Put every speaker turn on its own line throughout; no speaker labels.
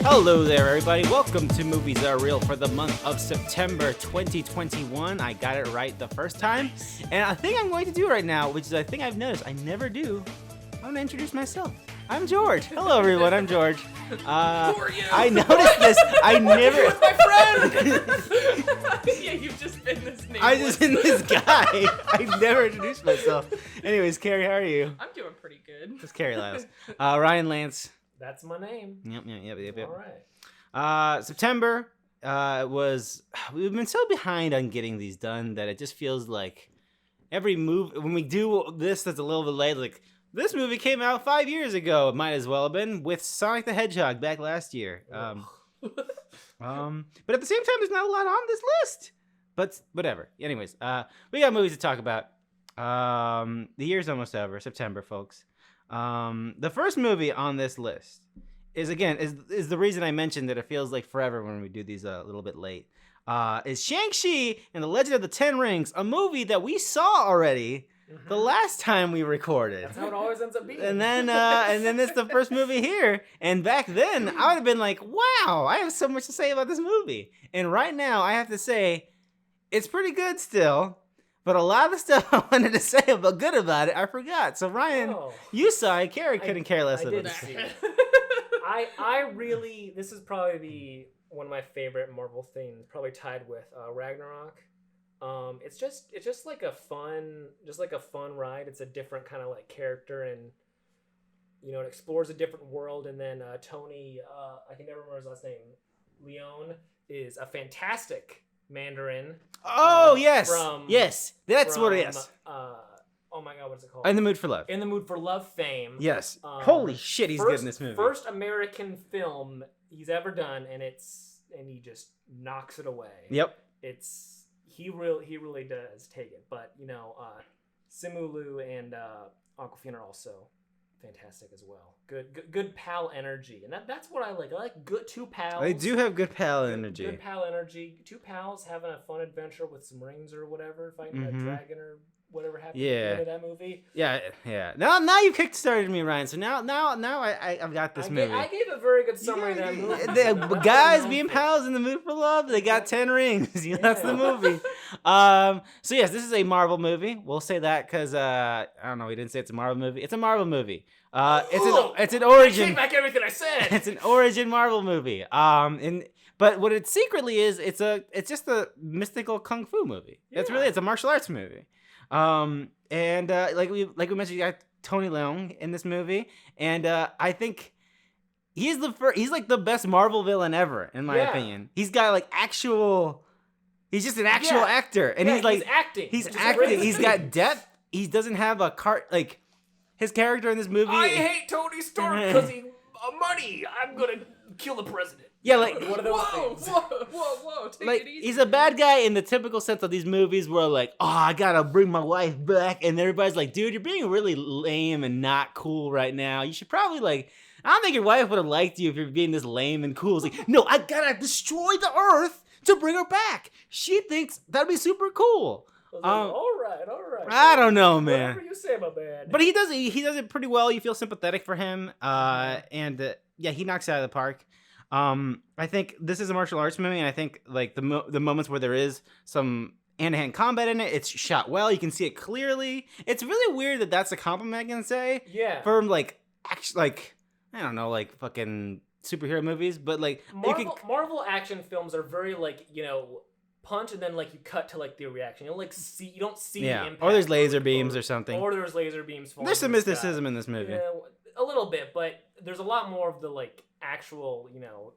Hello there, everybody. Welcome to Movies Are Real for the month of September 2021. I got it right the first time. And I think I'm going to do right now, which is a thing I've noticed I never do. I'm going to introduce myself. I'm George. Hello, everyone. I'm George.
Who are you?
I noticed this. I never...
my friend! Yeah, you've just been this name.
I just been this guy. I never introduced myself. Anyways, Carrie, how are you?
I'm doing pretty good.
Just Carrie Last. Ryan Lance.
That's my name.
Yep.
All right.
September was... We've been so behind on getting these done that it just feels like every move... When we do this that's a little bit late, like... This movie came out 5 years ago. It might as well have been with Sonic the Hedgehog back last year. But at the same time, there's not a lot on this list. But whatever. Anyways, we got movies to talk about. The year's almost over. September, folks. The first movie on this list is the reason I mentioned that it feels like forever when we do these a little bit late. Is Shang-Chi and the Legend of the Ten Rings, a movie that we saw already. Mm-hmm. The last time we recorded.
That's how it always ends up being.
And then it's the first movie here. And back then, I would have been like, wow, I have so much to say about this movie. And right now, I have to say, it's pretty good still. But a lot of the stuff I wanted to say good about it, I forgot. So Ryan, you saw it. Carrie couldn't care less about it.
See it. I really, this is probably one of my favorite Marvel things, probably tied with Ragnarok. It's just like a fun ride. It's a different kind of like character, and it explores a different world. And then Tony, I can never remember his last name, Leung, is a fantastic Mandarin.
Oh yes, that's what it is.
Oh my God, what's it called?
In the Mood for Love.
In the Mood for Love fame.
Yes. Holy shit, he's good in this movie.
First American film he's ever done, and he just knocks it away.
Yep.
He really does take it, but Simu and Awkwafina are also fantastic as well. Good pal energy, and that's what I like. I like good two pals.
They do have good pal energy.
Good pal energy. Two pals having a fun adventure with some rings or whatever, fighting a dragon or whatever happened at the end of that movie. Yeah.
Now you kickstarted me, Ryan. So now I've got this movie.
I gave a very good summary of that movie.
The guys being pals in the Mood for Love, they got 10 rings. That's the movie. So yes, this is a Marvel movie. We'll say that because I don't know. We didn't say it's a Marvel movie. It's a Marvel movie. It's an origin.
I take back everything I said.
It's an origin Marvel movie. But what it secretly is, it's just a mystical kung fu movie. Yeah. It's a martial arts movie. Like we mentioned, you got Tony Leung in this movie, and I think he's like the best Marvel villain ever, in my opinion. He's got like he's just an actual actor, and he's
acting.
He's acting. He's got depth. He doesn't have a like his character in this movie.
I hate Tony Stark because money. I'm gonna kill the president.
Yeah, like
one of those things.
Whoa! Take it easy.
He's a bad guy in the typical sense of these movies where like, oh, I gotta bring my wife back, and everybody's like, dude, you're being really lame and not cool right now. You should probably I don't think your wife would have liked you if you're being this lame and cool. It's like, no, I gotta destroy the Earth to bring her back. She thinks that'd be super cool.
All right.
I don't know, man.
Whatever you say, my man.
But he does it pretty well. You feel sympathetic for him, and he knocks it out of the park. I think this is a martial arts movie, and I think like the moments where there is some hand-to-hand combat in it, it's shot well. You can see it clearly. It's really weird that that's a compliment I can say.
Yeah.
For like I don't know, like fucking superhero movies, but like
Marvel action films are very like punch and then like you cut to like the reaction. You don't see the impact.
Or there's laser beams or something.
Or there's laser beams.
There's some mysticism in this movie.
Yeah, a little bit, but there's a lot more of the like actual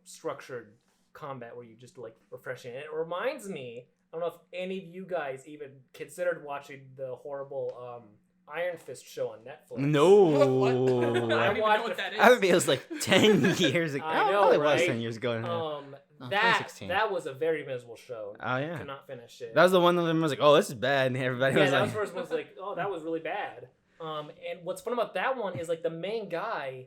structured combat where you just like refreshing. And it reminds me, I don't know if any of you guys even considered watching the horrible Iron Fist show on Netflix.
No.
I don't even know what that is.
I think it was like 10 years ago.
I know,
probably
right?
was 10 years ago.
That was a very miserable show.
Oh yeah.
I could not finish it.
That was the one that everyone was like, "Oh, this is bad," and everybody was like,
"Yeah." That was like, "Oh, that was really bad." And what's fun about that one is like the main guy,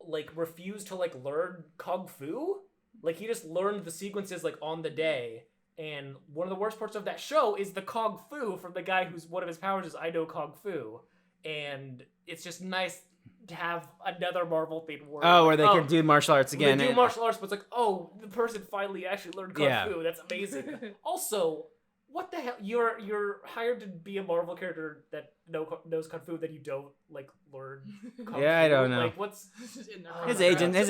like refused to like learn kung fu. Like he just learned the sequences like on the day. And one of the worst parts of that show is the kung fu from the guy whose one of his powers is I know kung fu.
and it's just nice to have another Marvel thing where
where they can do martial arts again.
They do martial arts, but it's like, oh, the person finally actually learned kung fu. That's amazing. Also, what the hell? You're hired to be a Marvel character that knows kung fu that you don't like learn kung fu.
I don't know.
Like, what's
His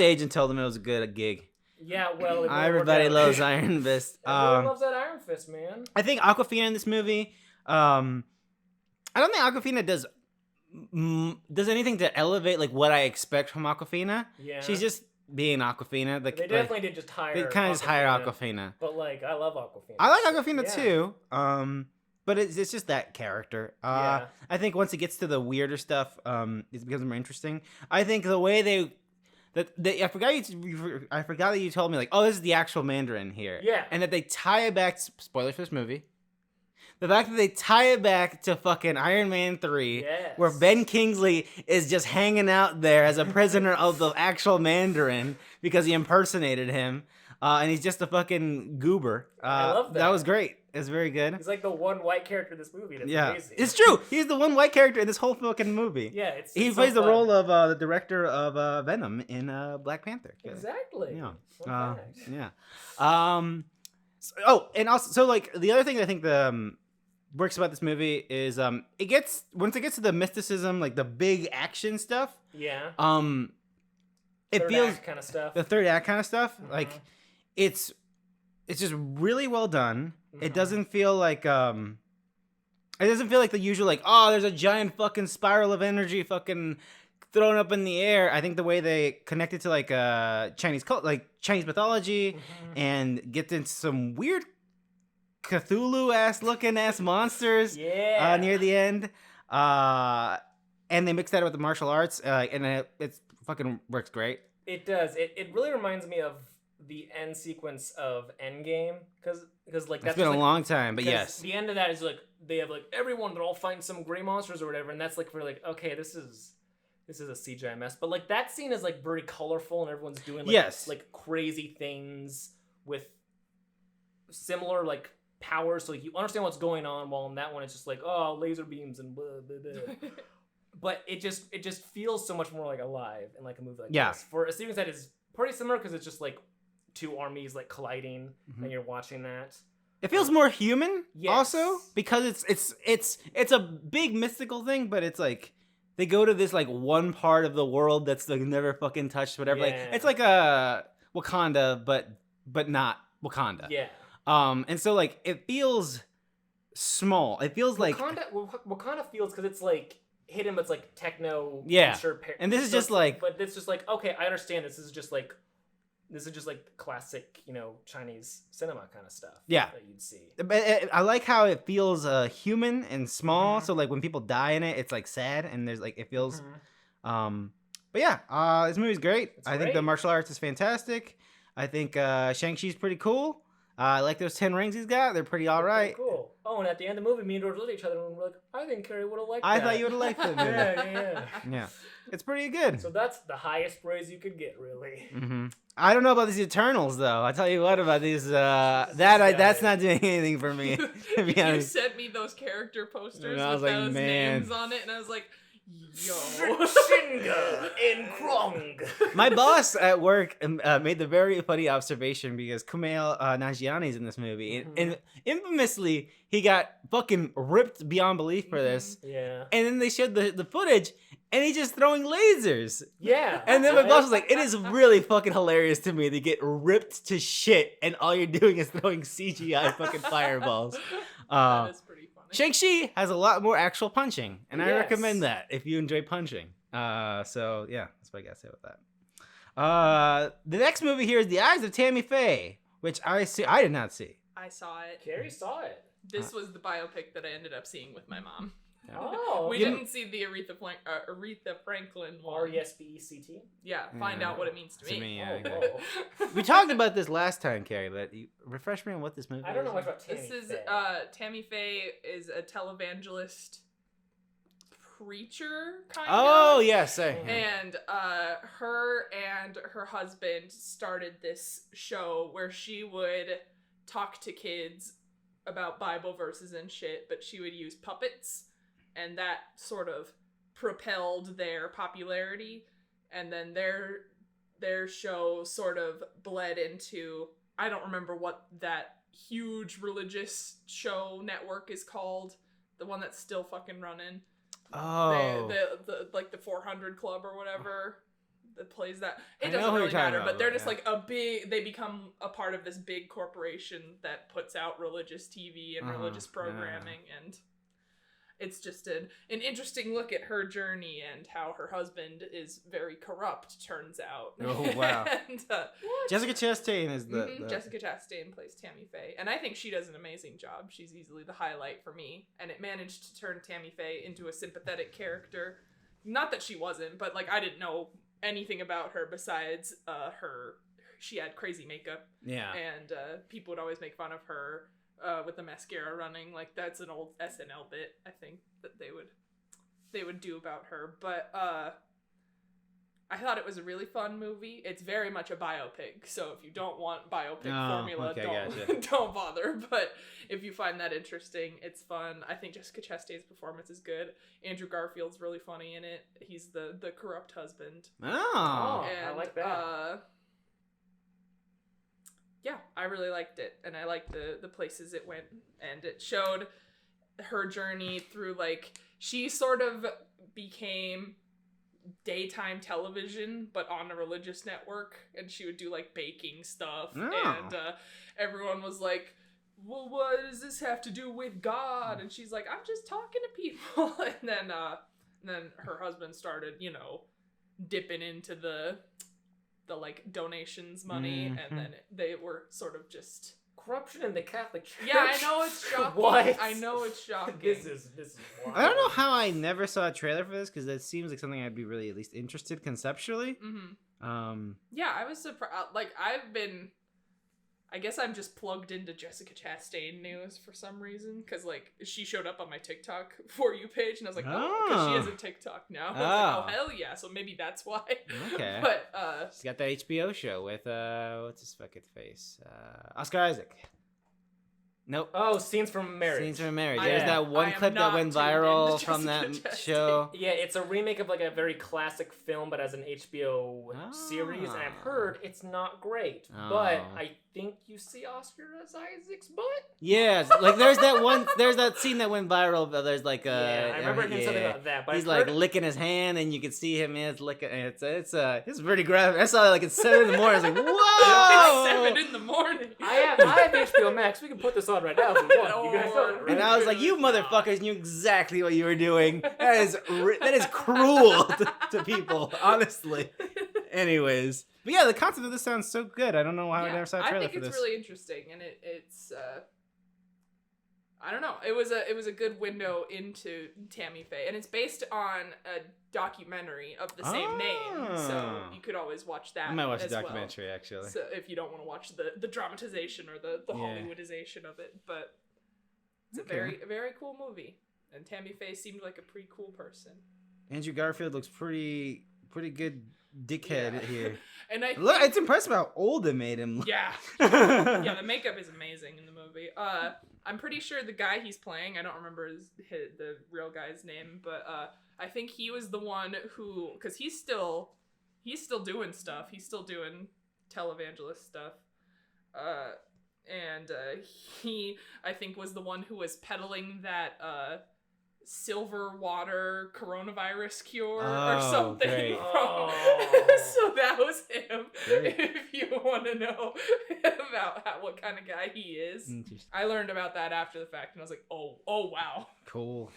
agent told him it was a good gig.
Yeah, well,
everybody loves Iron Fist.
Everyone loves that Iron Fist, man.
I think Awkwafina in this movie. I don't think Awkwafina does anything to elevate like what I expect from Awkwafina.
Yeah,
she's just being Awkwafina.
They definitely did just hire.
They kind of just hire Awkwafina.
But like, I love Awkwafina.
I like Awkwafina too. But it's just that character. I think once it gets to the weirder stuff, it becomes more interesting. I think the way I forgot that you told me like, oh, this is the actual Mandarin here.
Yeah.
And that they tie it back. Spoilers for this movie. The fact that they tie it back to fucking Iron Man 3, where Ben Kingsley is just hanging out there as a prisoner of the actual Mandarin because he impersonated him, and he's just a fucking goober.
I love that.
That was great. It was very good.
He's like the one white character in this movie. That's amazing.
It's true. He's the one white character in this whole fucking movie.
Yeah,
he plays the role of the director of Venom in Black Panther.
Exactly.
Yeah. And also, so like the other thing that I think works about this movie is once it gets to the mysticism, like the big action stuff.
Yeah.
It feels
kind of stuff.
The third act kind of stuff. Like it's just really well done. It doesn't feel like the usual like, oh, there's a giant fucking spiral of energy fucking thrown up in the air. I think the way they connect it to like Chinese Chinese mythology and get into some weird Cthulhu looking monsters near the end, and they mix that with the martial arts, and it fucking works great.
It does. It really reminds me of the end sequence of Endgame, because like that's
been a
like,
long time, but yes,
the end of that is like they have like everyone, they're all fighting some gray monsters or whatever, and that's like for like, okay, this is a CGI mess, but like that scene is like very colorful and everyone's doing like crazy things with similar like powers, so you understand what's going on, while in that one it's just like, oh, laser beams and blah, blah, blah. But it just feels so much more like alive in like a movie like this. For a sequence that is pretty similar, because it's just like two armies like colliding and you're watching that.
It feels more human also, because it's a big mystical thing, but it's like they go to this like one part of the world that's like never fucking touched, whatever. Like it's like a Wakanda, but not Wakanda.
Yeah.
And so like it feels small. It feels like
Wakanda feels, because it's like hidden, but it's like techno.
And this is just like,
but it's just like, okay, I understand. This is just like classic, Chinese cinema kind of stuff. Yeah, that you'd see.
I like how it feels human and small. So like when people die in it, it's like sad, and there's like it feels. But yeah, this movie's great. I think the martial arts is fantastic. I think Shang-Chi's pretty cool. I like those 10 rings he's got. They're pretty all right.
Cool. Oh, and at the end of the movie, me and George looked at each other and we're like, I think Carrie would have liked that.
I thought you would have liked it.
Yeah.
It's pretty good.
So that's the highest praise you could get, really.
I don't know about these Eternals, though. I tell you what about these. That's not doing anything for me. To be honest.
You sent me those character posters
with
like, those names on it, and I was like, yo.
Shinga and Krong.
My boss at work made the very funny observation, because Kumail Nanjiani's in this movie, and infamously he got fucking ripped beyond belief for this.
Yeah.
And then they showed the footage, and he's just throwing lasers.
Yeah.
And then my boss was like, it is really fucking hilarious to me to get ripped to shit, and all you're doing is throwing CGI fucking fireballs.
That is pretty funny.
Shang-Chi has a lot more actual punching, and I recommend that if you enjoy punching. So yeah, that's what I gotta say about that. The next movie here is The Eyes of Tammy Fay, which I did not see.
I saw it.
Carrie saw it.
This was the biopic that I ended up seeing with my mom.
Oh,
we didn't see the Aretha Franklin one.
R-E-S-B-E-C-T?
Yeah, find out what it means to me.
We talked about this last time, Carrie, but refresh me on what this movie is.
I don't know much about Tammy
This is,
Faye.
Tammy Faye is a televangelist preacher, kind of.
Oh, yes.
And her and her husband started this show where she would talk to kids about Bible verses and shit, but she would use puppets, and that sort of propelled their popularity, and then their show sort of bled into, I don't remember what that huge religious show network is called, the one that's still fucking running.
Oh,
the like the 400 Club or whatever that plays that. It
I know
doesn't
who
really
you're talking
matter,
about,
but they're
but
just
yeah.
like they become a part of this big corporation that puts out religious TV and religious programming, and it's just an interesting look at her journey and how her husband is very corrupt, turns out.
Oh, wow.
And,
Jessica Chastain is the
Jessica Chastain plays Tammy Fay, and I think she does an amazing job. She's easily the highlight for me, and it managed to turn Tammy Fay into a sympathetic character. Not that she wasn't, but like I didn't know anything about her besides she had crazy makeup.
Yeah.
And people would always make fun of her with the mascara running. Like that's an old SNL bit, I think, that they would do about her. But I thought it was a really fun movie. It's very much a biopic, so if you don't want biopic formula, don't bother. But if you find that interesting, it's fun. I think Jessica Chastain's performance is good. Andrew Garfield's really funny in it. He's the corrupt husband.
Oh,
I like that.
Yeah, I really liked it, and I liked the places it went, and it showed her journey through, like, she sort of became daytime television but on a religious network, and she would do like baking stuff, and everyone was like, well, what does this have to do with God? And she's like, I'm just talking to people. And then her husband started, you know, dipping into the like donations money, and then they were sort of just
Corruption in the Catholic Church.
Yeah, I know it's shocking.
What?
I know it's shocking.
This is wild.
I don't know how I never saw a trailer for this, because that seems like something I'd be really at least interested conceptually.
Yeah, I was surprised. Like, I guess I'm just plugged into Jessica Chastain news for some reason, because, like, she showed up on my TikTok For You page, and I was like, oh, because she has a TikTok now. I was like, oh, hell yeah, so maybe that's why.
Okay.
But,
she's got that HBO show with, what's his fucking face? Oscar Isaac. Nope.
Oh, Scenes from Marriage.
Scenes from Marriage.
I
There's
am-
that one
I am
clip that
not
went
tuned
viral
into
from that
Jessica Chastain.
show.
Yeah, it's a remake of like a very classic film, but as an HBO series, and I've heard it's not great. But I think you see Oscar Isaac's butt.
Yeah, like there's that scene that went viral. But there's like
I remember him something about that. But
he's
I've
like
heard
licking his hand, and you can see him. It's licking. It's pretty graphic. I saw it like at 7 in the morning. I was like, whoa!
7 in the morning.
I have HBO Max. We can put this on right now if we want. You guys know, right?
And I was like, you motherfuckers knew exactly what you were doing. That is cruel to people, honestly. Anyways, but yeah, the concept of this sounds so good. I don't know why I never saw a trailer for this.
I think it's really interesting, and it's I don't know. It was a good window into Tammy Faye, and it's based on a documentary of the same name, so you could always watch that.
I might watch the
as well.
documentary actually.
So if you don't want to watch the dramatization or the Hollywoodization of it, but it's a very cool movie, and Tammy Faye seemed like a pretty cool person.
Andrew Garfield looks pretty good dickhead here.
And
Look, it's impressive how old they made him.
Yeah. Yeah, the makeup is amazing in the movie. I'm pretty sure the guy he's playing, I don't remember the real guy's name, but I think he was the one who, because he's still doing stuff. He's still doing televangelist stuff. And he, I think, was the one who was peddling that silver water coronavirus cure or something.
Great.
So that was him.
Great.
If you want to know about what kind of guy he is. I learned about that after the fact, and I was like, oh wow.
Cool.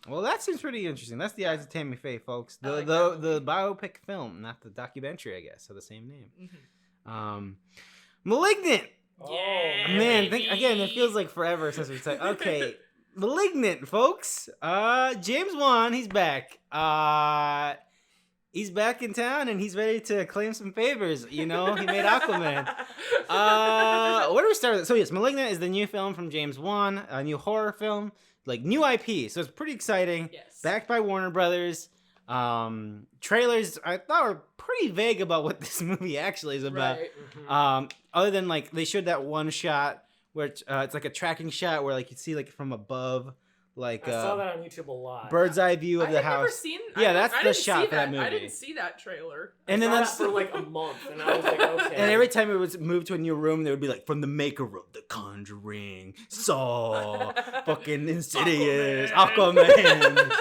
Well, that seems pretty interesting. That's the Eyes of Tammy Fay, folks. The
like
the biopic film, not the documentary, I guess, of the same name.
Mm-hmm.
Malignant.
Yeah,
Man,
baby.
again, it feels like forever since we said. Okay, Malignant, folks. James Wan, he's back. He's back in town, and he's ready to claim some favors. You know, he made Aquaman. Where do we start with? So yes, Malignant is the new film from James Wan, a new horror film, like new IP. So it's pretty exciting.
Yes.
Backed by Warner Brothers. Trailers I thought were pretty vague about what this movie actually is about.
Right.
Mm-hmm.
Other than like they showed that one shot where it's like a tracking shot where like you see like from above like
I saw that on YouTube a lot.
bird's eye view of the house.
Never seen.
Yeah, that's the shot for that movie.
I didn't see that trailer.
And then that's for like a month, and I was like, okay.
And every time it was moved to a new room, they would be like, from the maker of The Conjuring, Saw, fucking Insidious, Aquaman.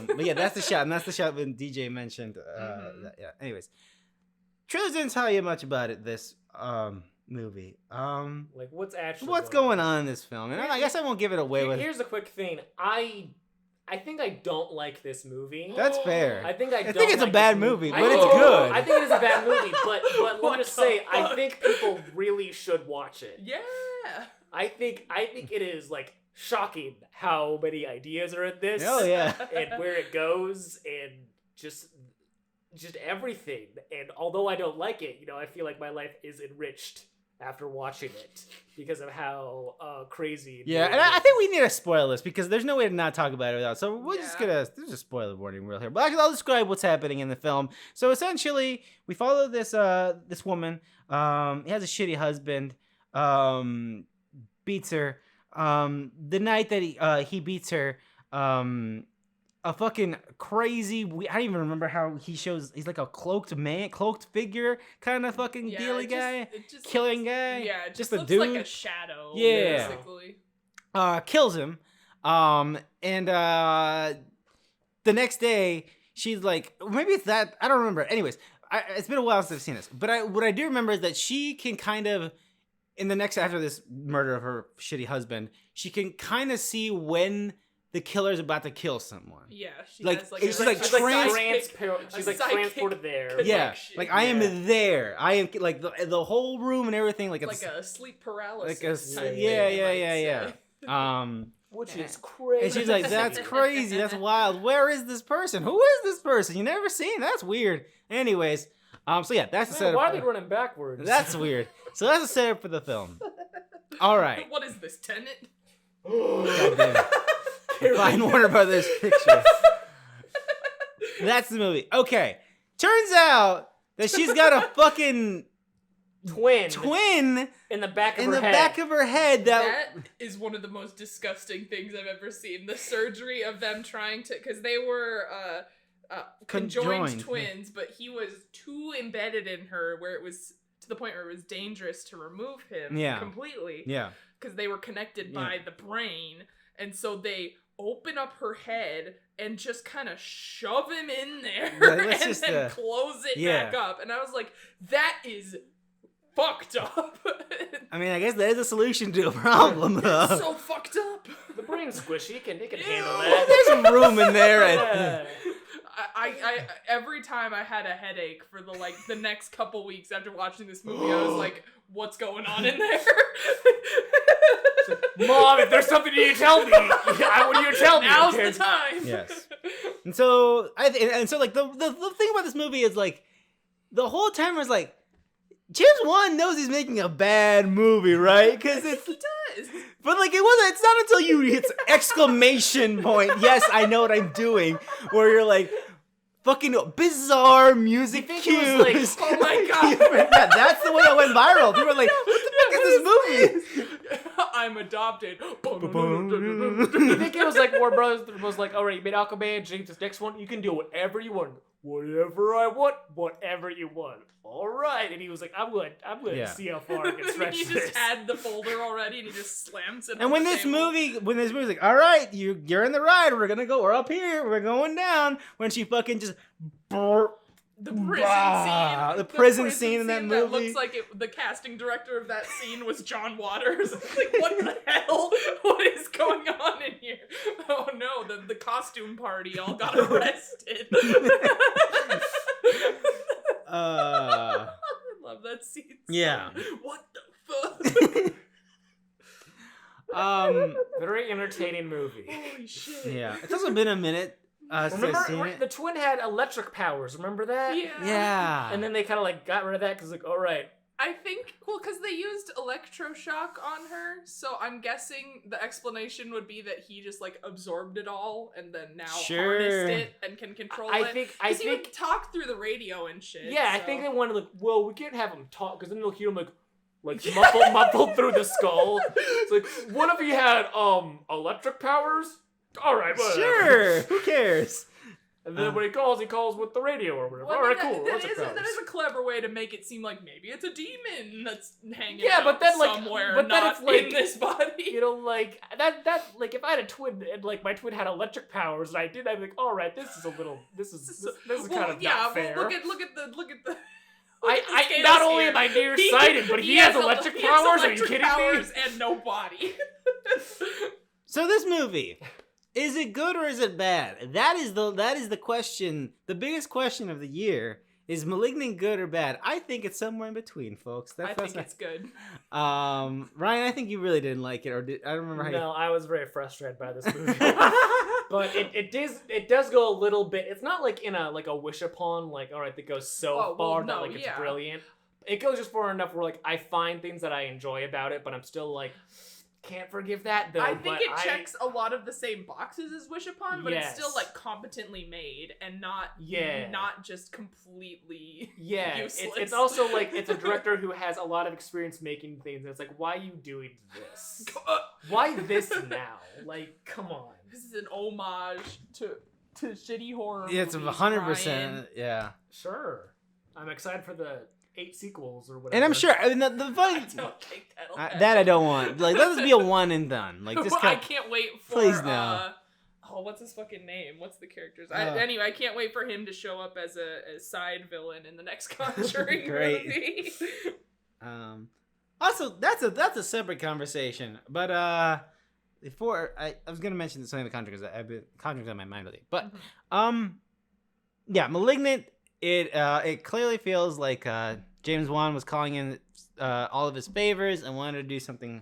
But yeah, that's the shot, and that's the shot when DJ mentioned. Yeah. Anyways, trailers didn't tell you much about it. This movie.
Like what's
going on in this film? And I guess I won't give it away with.
Here's a quick thing. I think I don't like this movie.
That's fair.
I think it's
a bad movie, but it's good.
I think it is a bad movie, but let me just say, I think people really should watch it.
Yeah.
I think it is like shocking how many ideas are in this.
Oh yeah.
And where it goes, and just everything. And although I don't like it, I feel like my life is enriched after watching it because of how crazy.
Yeah, and I think we need to spoil this because there's no way to not talk about it without. So we're just gonna. There's a spoiler warning real here, but actually I'll describe what's happening in the film. So essentially, we follow this woman. He has a shitty husband. Beats her. The night that he beats her. A fucking crazy. I don't even remember how he shows. He's like a cloaked figure kind of fucking dealy guy, killing guy.
Yeah, it
just
looks
a dude,
like a shadow.
Yeah,
basically.
Kills him. And the next day she's like, maybe it's that. I don't remember. Anyways, it's been a while since I've seen this, but what I do remember is that she can kind of, after this murder of her shitty husband, she can kind of see when the killer's about to kill someone.
Yeah, she's
transported there.
Yeah, like I am there. I am like the whole room and everything. Like it's
like a sleep paralysis.
Yeah.
Which is crazy.
And she's like, "That's crazy. That's wild. Where is this person? Who is this person? You never seen? That's weird." Anyways, so yeah, that's the setup.
Why are they running backwards?
That's weird. So that's the setup for the film. All right.
What is this, Tenet?
Goddamn. Fine Warner Brothers picture. That's the movie. Okay. Turns out that she's got a fucking twin
in the back of
her head.
That is one of the most disgusting things I've ever seen. The surgery of them trying to, because they were conjoined twins, but he was too embedded in her where it was to the point where it was dangerous to remove him completely. Yeah. Because they were connected by the brain. And so they open up her head and just kind of shove him in there and then close it back up. And I was like, that is fucked up.
I mean, I guess that is a solution to a problem, though.
It's so fucked up.
The brain's squishy. It can handle that.
There's some room in there.
I every time I had a headache for the next couple weeks after watching this movie, I was like, what's going on in there?
Mom, if there's something you tell me, what do you tell me?
Now's the time.
Yes. And so like the thing about this movie is like the whole time was like James Wan knows he's making a bad movie, right? Because he
does.
But like it's not until you hit exclamation point. Yes, I know what I'm doing. Where you're like. Fucking bizarre music cues.
Like, oh my god.
Yeah, that's the one that went viral. People were like, what the fuck is this movie?
I'm adopted.
You think it was like Warner Brothers was like, alright, you made Aquaman, James, this next one, you can do whatever you want. Whatever I want, whatever you want. Alright. And he was like, I'm going to see how far I can stretch this.
He just had the folder already and he just slams it.
And when this movie's like, alright, you're in the ride, we're up here, we're going down, when she fucking just
the prison
the prison scene in that movie.
That looks like the casting director of that scene was John Waters. Like, what the hell? What is going on in here? Oh no, the costume party all got arrested. I love that scene.
Yeah.
What the fuck?
Very entertaining movie.
Holy shit.
Yeah. It's also been a minute.
Remember, the twin had electric powers. Remember that?
Yeah.
And then they kind of got rid of that because all right.
I think, because they used electroshock on her, so I'm guessing the explanation would be that he just absorbed it all and then now harnessed it and can control it. I think he would talk through the radio and shit.
Yeah, so. I think they wanted well, we can't have him talk because then they'll hear him like muffled through the skull. It's like, what if he had electric powers? All right, whatever.
Sure, who cares?
And then when he calls with the radio or whatever.
Well,
All right,
that,
cool.
that is a clever way to make it seem like maybe it's a demon that's hanging
Yeah,
out
but then, like,
somewhere,
but then
not
it's like,
in this body.
You know, like that like if I had a twin and like my twin had electric powers and I'd be like, all right, this is kind of not fair.
Well, look at the.
I not only am I nearsighted, but he has electric powers. Are you kidding me?
And no body.
So this movie, is it good or is it bad? That is the question. The biggest question of the year is Malignant good or bad? I think it's somewhere in between, folks.
I think it's good.
Ryan, I think you really didn't like it, or I don't remember how.
No, I was very frustrated by this movie. But it does go a little bit. It's not like in a wish upon, like, all right, that goes so far that like it's brilliant. It goes just far enough where like I find things that I enjoy about it, but I'm still like, can't forgive that though.
I think it checks a lot of the same boxes as Wish Upon, but it's still like competently made and not just completely useless.
It's also like it's a director who has a lot of experience making things, and it's like, why are you doing this? Why this now? Like, come on.
This is an homage to shitty horror.
Yeah, it's 100%. Yeah,
sure. I'm excited for the 8 sequels or whatever.
And I'm sure. I mean, the funny
I don't think
that I don't want. Like, let this be a one and done. Like, just
I can't wait for.
Please no.
What's his fucking name? What's the character's? Anyway, I can't wait for him to show up as a side villain in the next Conjuring movie.
Also, that's a separate conversation. But before I was gonna mention something in the Conjuring because I've been Conjuring's on my mind lately. But yeah, Malignant. It clearly feels like James Wan was calling in all of his favors and wanted to do something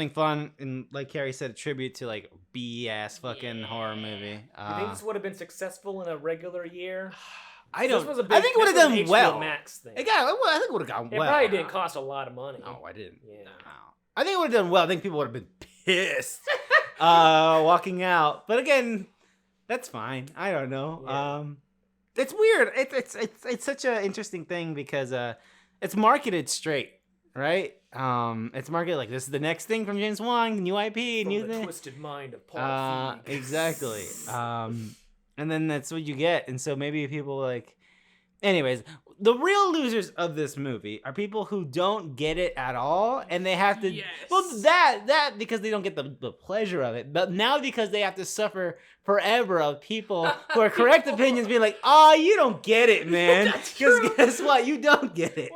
fun and, like Carrie said, a tribute to like B-ass fucking horror movie.
You think this would have been successful in a regular year?
I think it would have done well.
Max thing.
I think it would have gone well.
It probably didn't cost a lot of money.
No, I didn't.
Yeah.
No. I think it would have done well. I think people would have been pissed walking out. But again, that's fine. I don't know. Yeah. It's weird. It's such an interesting thing because it's marketed straight, right? It's marketed like this is the next thing from James Wan, new IP, new
the
thing.
Twisted Mind of Paul Feig.
Exactly. And then that's what you get. And so maybe people like, anyways, the real losers of this movie are people who don't get it at all, and they have to. Yes. Well, that because they don't get the pleasure of it, but now because they have to suffer forever of people who are correct opinions being like, "Oh, you don't get it, man." Because guess what? You don't get it.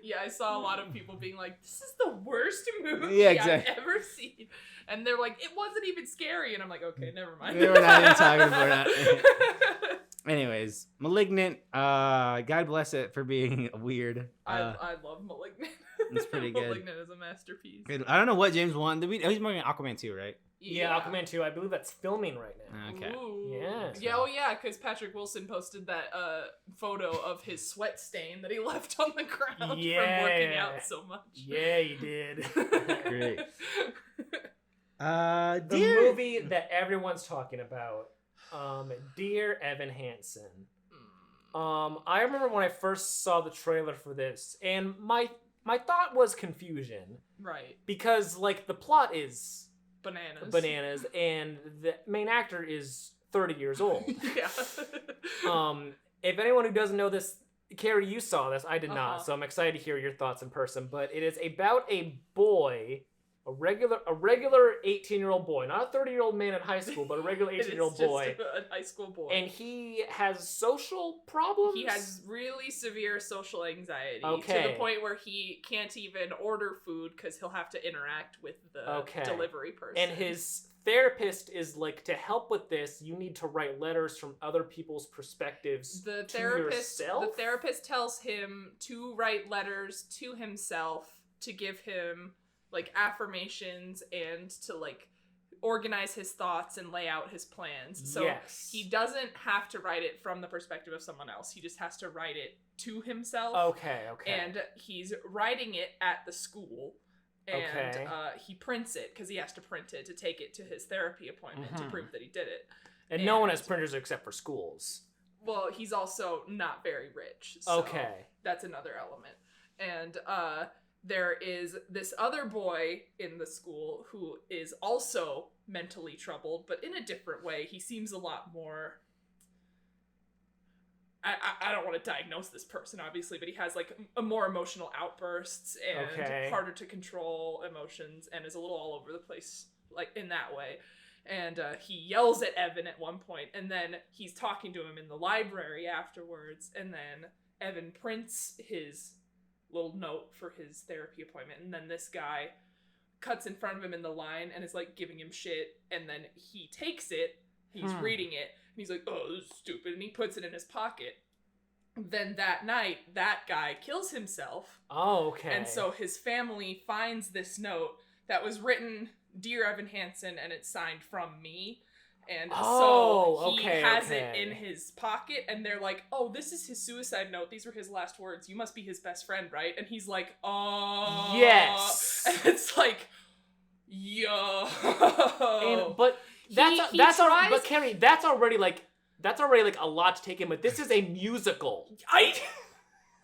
Yeah, I saw a lot of people being like, "This is the worst movie I've ever seen," and they're like, "It wasn't even scary," and I'm like, "Okay, never mind."
We're not even talking about that. Anyways, Malignant, God bless it for being weird.
I love Malignant.
It's pretty good.
Malignant is a masterpiece.
I don't know what James Wan. He's working on Aquaman 2, right?
Yeah, Aquaman 2. I believe that's filming right now.
Okay.
Ooh.
Yeah.
Yeah, oh yeah, because Patrick Wilson posted that photo of his sweat stain that he left on the ground from working out so much.
Yeah, he did.
Great.
The movie that everyone's talking about. Dear Evan Hansen. I remember when I first saw the trailer for this, and my thought was confusion.
Right.
Because like the plot is
bananas,
and the main actor is 30 years old.
Yeah.
If anyone who doesn't know this, Carrie, you saw this. I did not, so I'm excited to hear your thoughts in person. But it is about a boy. A regular 18-year-old boy, not a 30-year-old man in high school, but a regular 18-year-old boy.
A high school boy.
And he has social problems?
He has really severe social anxiety.
Okay.
To the point where he can't even order food because he'll have to interact with the delivery person.
And his therapist is like, to help with this, you need to write letters from other people's perspectives to yourself?
The therapist tells him to write letters to himself to give him like affirmations and to like organize his thoughts and lay out his plans. So he doesn't have to write it from the perspective of someone else. He just has to write it to himself.
Okay.
And he's writing it at the school. And he prints it because he has to print it to take it to his therapy appointment to prove that he did it.
And no one has printers except for schools.
Well, he's also not very rich. So that's another element. And there is this other boy in the school who is also mentally troubled, but in a different way. He seems a lot more... I don't want to diagnose this person, obviously, but he has like a more emotional outbursts and harder to control emotions and is a little all over the place, like in that way. And he yells at Evan at one point, and then he's talking to him in the library afterwards, and then Evan prints his little note for his therapy appointment, and then this guy cuts in front of him in the line and is like giving him shit, and then he takes it, he's reading it, and he's like, oh, this is stupid, and he puts it in his pocket. Then that night, that guy kills himself.
Oh, okay.
And so his family finds this note that was written, Dear Evan Hansen, and it's signed from me. And so he has it in his pocket, and they're like, oh, this is his suicide note. These were his last words. You must be his best friend, right? And he's like, oh.
Yes.
And it's like, yo.
But Carrie, that's already like a lot to take in, but this is a musical.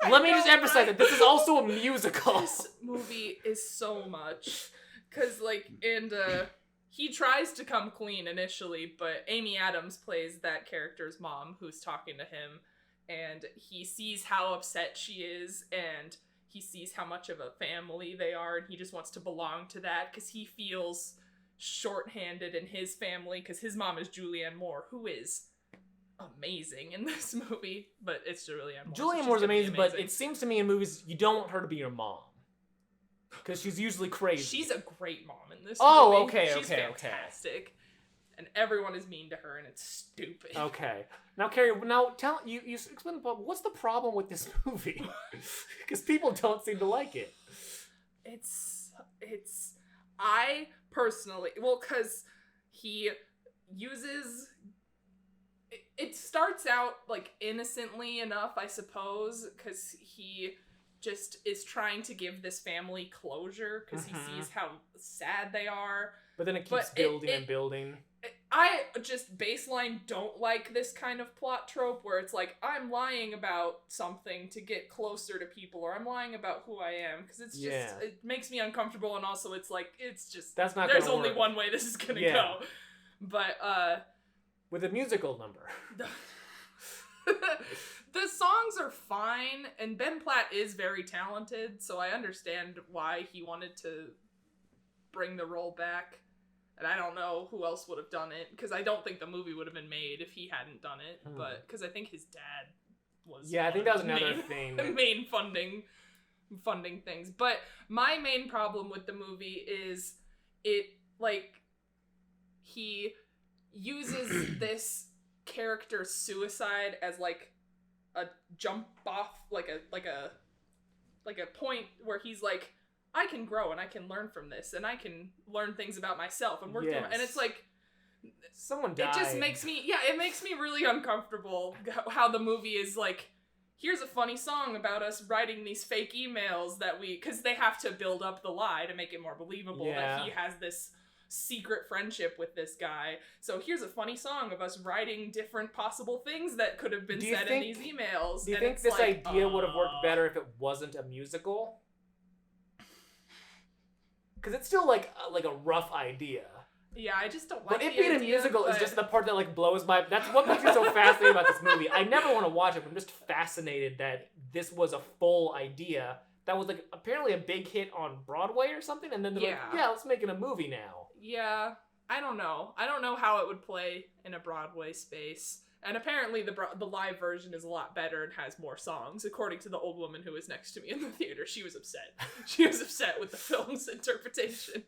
Let me just emphasize that this is also a musical.
This movie is so much. Because, like, he tries to come clean initially, but Amy Addams plays that character's mom who's talking to him, and he sees how upset she is, and he sees how much of a family they are, and he just wants to belong to that, because he feels shorthanded in his family, because his mom is Julianne Moore, who is amazing in this movie, but it's Julianne Moore.
Julianne Moore's amazing, but it seems to me in movies, you don't want her to be your mom. Because she's usually crazy.
She's a great mom in this movie. She's fantastic. And everyone is mean to her, and it's stupid.
Okay. Now, Carrie, tell you explain the problem. What's the problem with this movie? Because people don't seem to like it.
I personally, because he uses... It starts out, like, innocently enough, I suppose, because he just is trying to give this family closure, because he sees how sad they are.
But then it keeps building and building.
I just baseline don't like this kind of plot trope where it's like, I'm lying about something to get closer to people, or I'm lying about who I am, because it's just, it makes me uncomfortable, and also it's like, it's just,
that's not
there's only one way this is gonna go. But,
with a musical number.
The songs are fine, and Ben Platt is very talented, so I understand why he wanted to bring the role back. And I don't know who else would have done it, because I don't think the movie would have been made if he hadn't done it. But because I think his dad was
I think that was another thing.
Main funding things. But my main problem with the movie is he uses this character's suicide as like a jump off, like a point where he's like, I can grow and I can learn from this, and I can learn things about myself and work through, and it's like,
someone died.
It just makes me, it makes me really uncomfortable how the movie is like, here's a funny song about us writing these fake emails because they have to build up the lie to make it more believable that he has this secret friendship with this guy. So here's a funny song of us writing different possible things that could have been said in these emails.
Do you think this idea would have worked better if it wasn't a musical? Because it's still like a rough idea.
Yeah, I just don't like
But it being a musical is just the part that like blows my... That's what makes me so fascinated about this movie. I never want to watch it, but I'm just fascinated that this was a full idea that was like apparently a big hit on Broadway or something, and then they're like, let's make it a movie now.
Yeah, I don't know. I don't know how it would play in a Broadway space. And apparently the live version is a lot better and has more songs, according to the old woman who was next to me in the theater. She was upset. She was upset with the film's interpretation.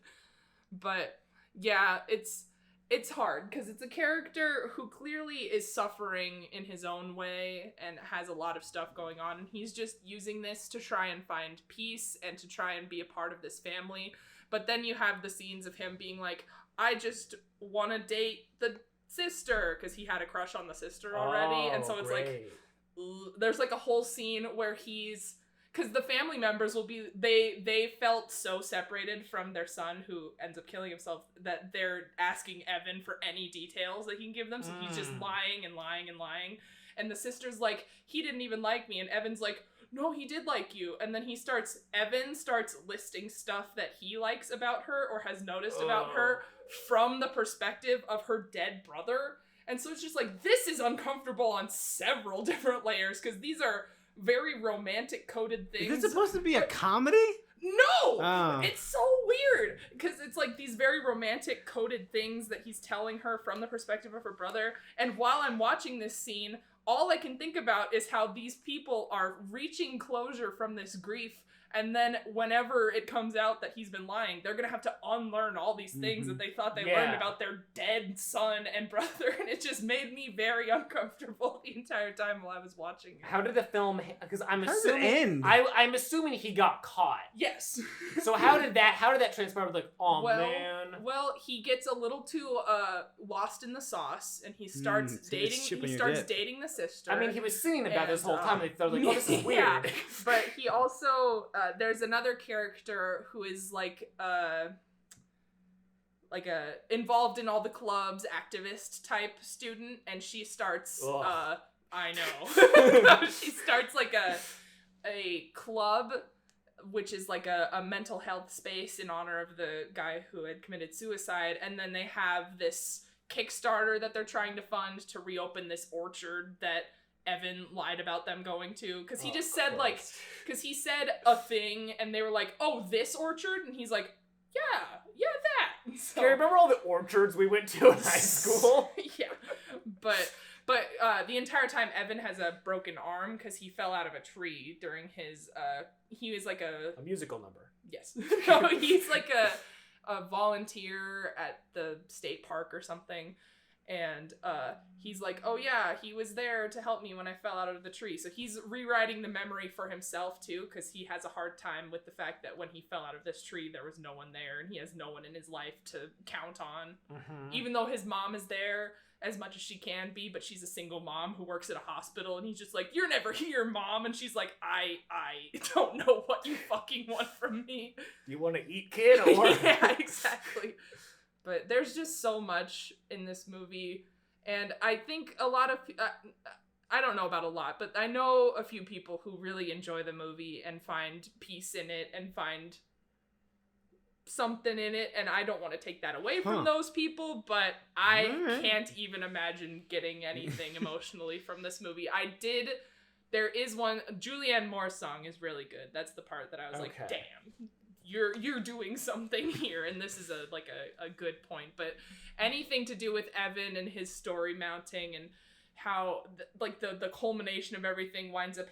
But yeah, it's hard because it's a character who clearly is suffering in his own way and has a lot of stuff going on, and he's just using this to try and find peace and to try and be a part of this family. But then you have the scenes of him being like, I just want to date the sister, because he had a crush on the sister already. And so it's like, there's like a whole scene where he's, because the family members will be, they felt so separated from their son who ends up killing himself that they're asking Evan for any details that he can give them. So he's just lying and lying and lying. And the sister's like, he didn't even like me. And Evan's like, no, he did like you. And then Evan starts listing stuff that he likes about her or has noticed about her from the perspective of her dead brother. And so it's just like, this is uncomfortable on several different layers, because these are very romantic coded things.
Is it supposed to be a comedy?
No!
Oh.
It's so weird, because it's like these very romantic coded things that he's telling her from the perspective of her brother. And while I'm watching this scene, all I can think about is how these people are reaching closure from this grief, and then whenever it comes out that he's been lying, they're gonna have to unlearn all these things that they thought they learned about their dead son and brother, and it just made me very uncomfortable the entire time while I was watching it.
How did the film? Because I'm
How does
assuming
it end?
I'm assuming he got caught.
Yes.
So how did that transpire? Like, oh man.
Well, he gets a little too lost in the sauce, and he starts dating. He starts dating the sister.
I mean, he was singing about this whole time. They're like, oh, this is weird.
Yeah, but he also there's another character who is like involved in all the clubs, activist type student, and she starts. I know. She starts like a club, which is like a mental health space in honor of the guy who had committed suicide, and then they have this Kickstarter that they're trying to fund to reopen this orchard that Evan lied about them going to, because he just said because he said a thing and they were like, oh, this orchard, and he's like, yeah that. So,
Can you remember all the orchards we went to in high school?
yeah, but the entire time Evan has a broken arm because he fell out of a tree during his he was like a
musical number.
Yes. No, he's like a volunteer at the state park or something. And he's like, oh yeah, he was there to help me when I fell out of the tree. So he's rewriting the memory for himself too, because he has a hard time with the fact that when he fell out of this tree, there was no one there, and he has no one in his life to count on. Even though his mom is there as much as she can be, but she's a single mom who works at a hospital, and he's just like, you're never here, Mom. And she's like, I don't know what you fucking want from me.
You want to eat, kid? Or
yeah, exactly. But there's just so much in this movie, and I think a lot of I don't know about a lot, but I know a few people who really enjoy the movie and find peace in it and find something in it, and I don't want to take that away from those people, but I can't even imagine getting anything emotionally from this movie. There is one, Julianne Moore's song is really good. That's the part that I was like, damn. You're doing something here, and this is a good point. But anything to do with Evan and his story mounting, and how the culmination of everything winds up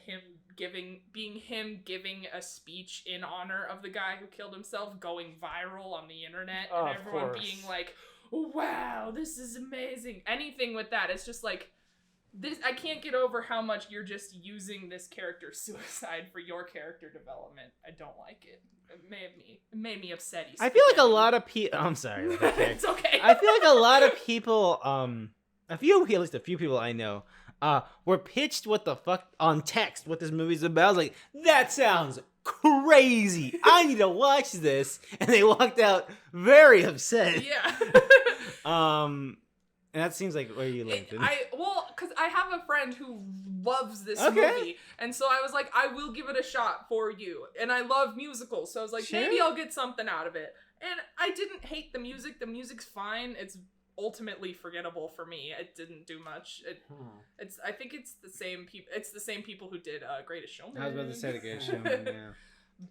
being him giving a speech in honor of the guy who killed himself, going viral on the internet, and everyone being like, wow, this is amazing. Anything with that, it's just like, this, I can't get over how much you're just using this character's suicide for your character development. I don't like it. It made me upset.
I feel like a lot of people. I'm sorry. Okay.
It's okay.
I feel like a lot of people, at least a few people I know, were pitched what the fuck on text what this movie's about. I was like, that sounds crazy. I need to watch this, and they walked out very upset.
Yeah.
And that seems like where you live.
Because I have a friend who loves this movie, and so I was like, I will give it a shot for you. And I love musicals, so I was like, maybe I'll get something out of it. And I didn't hate the music. The music's fine. It's ultimately forgettable for me. It didn't do much. I think it's the same people. It's the same people who did Greatest Showman.
I was about to say the Greatest Showman. Yeah.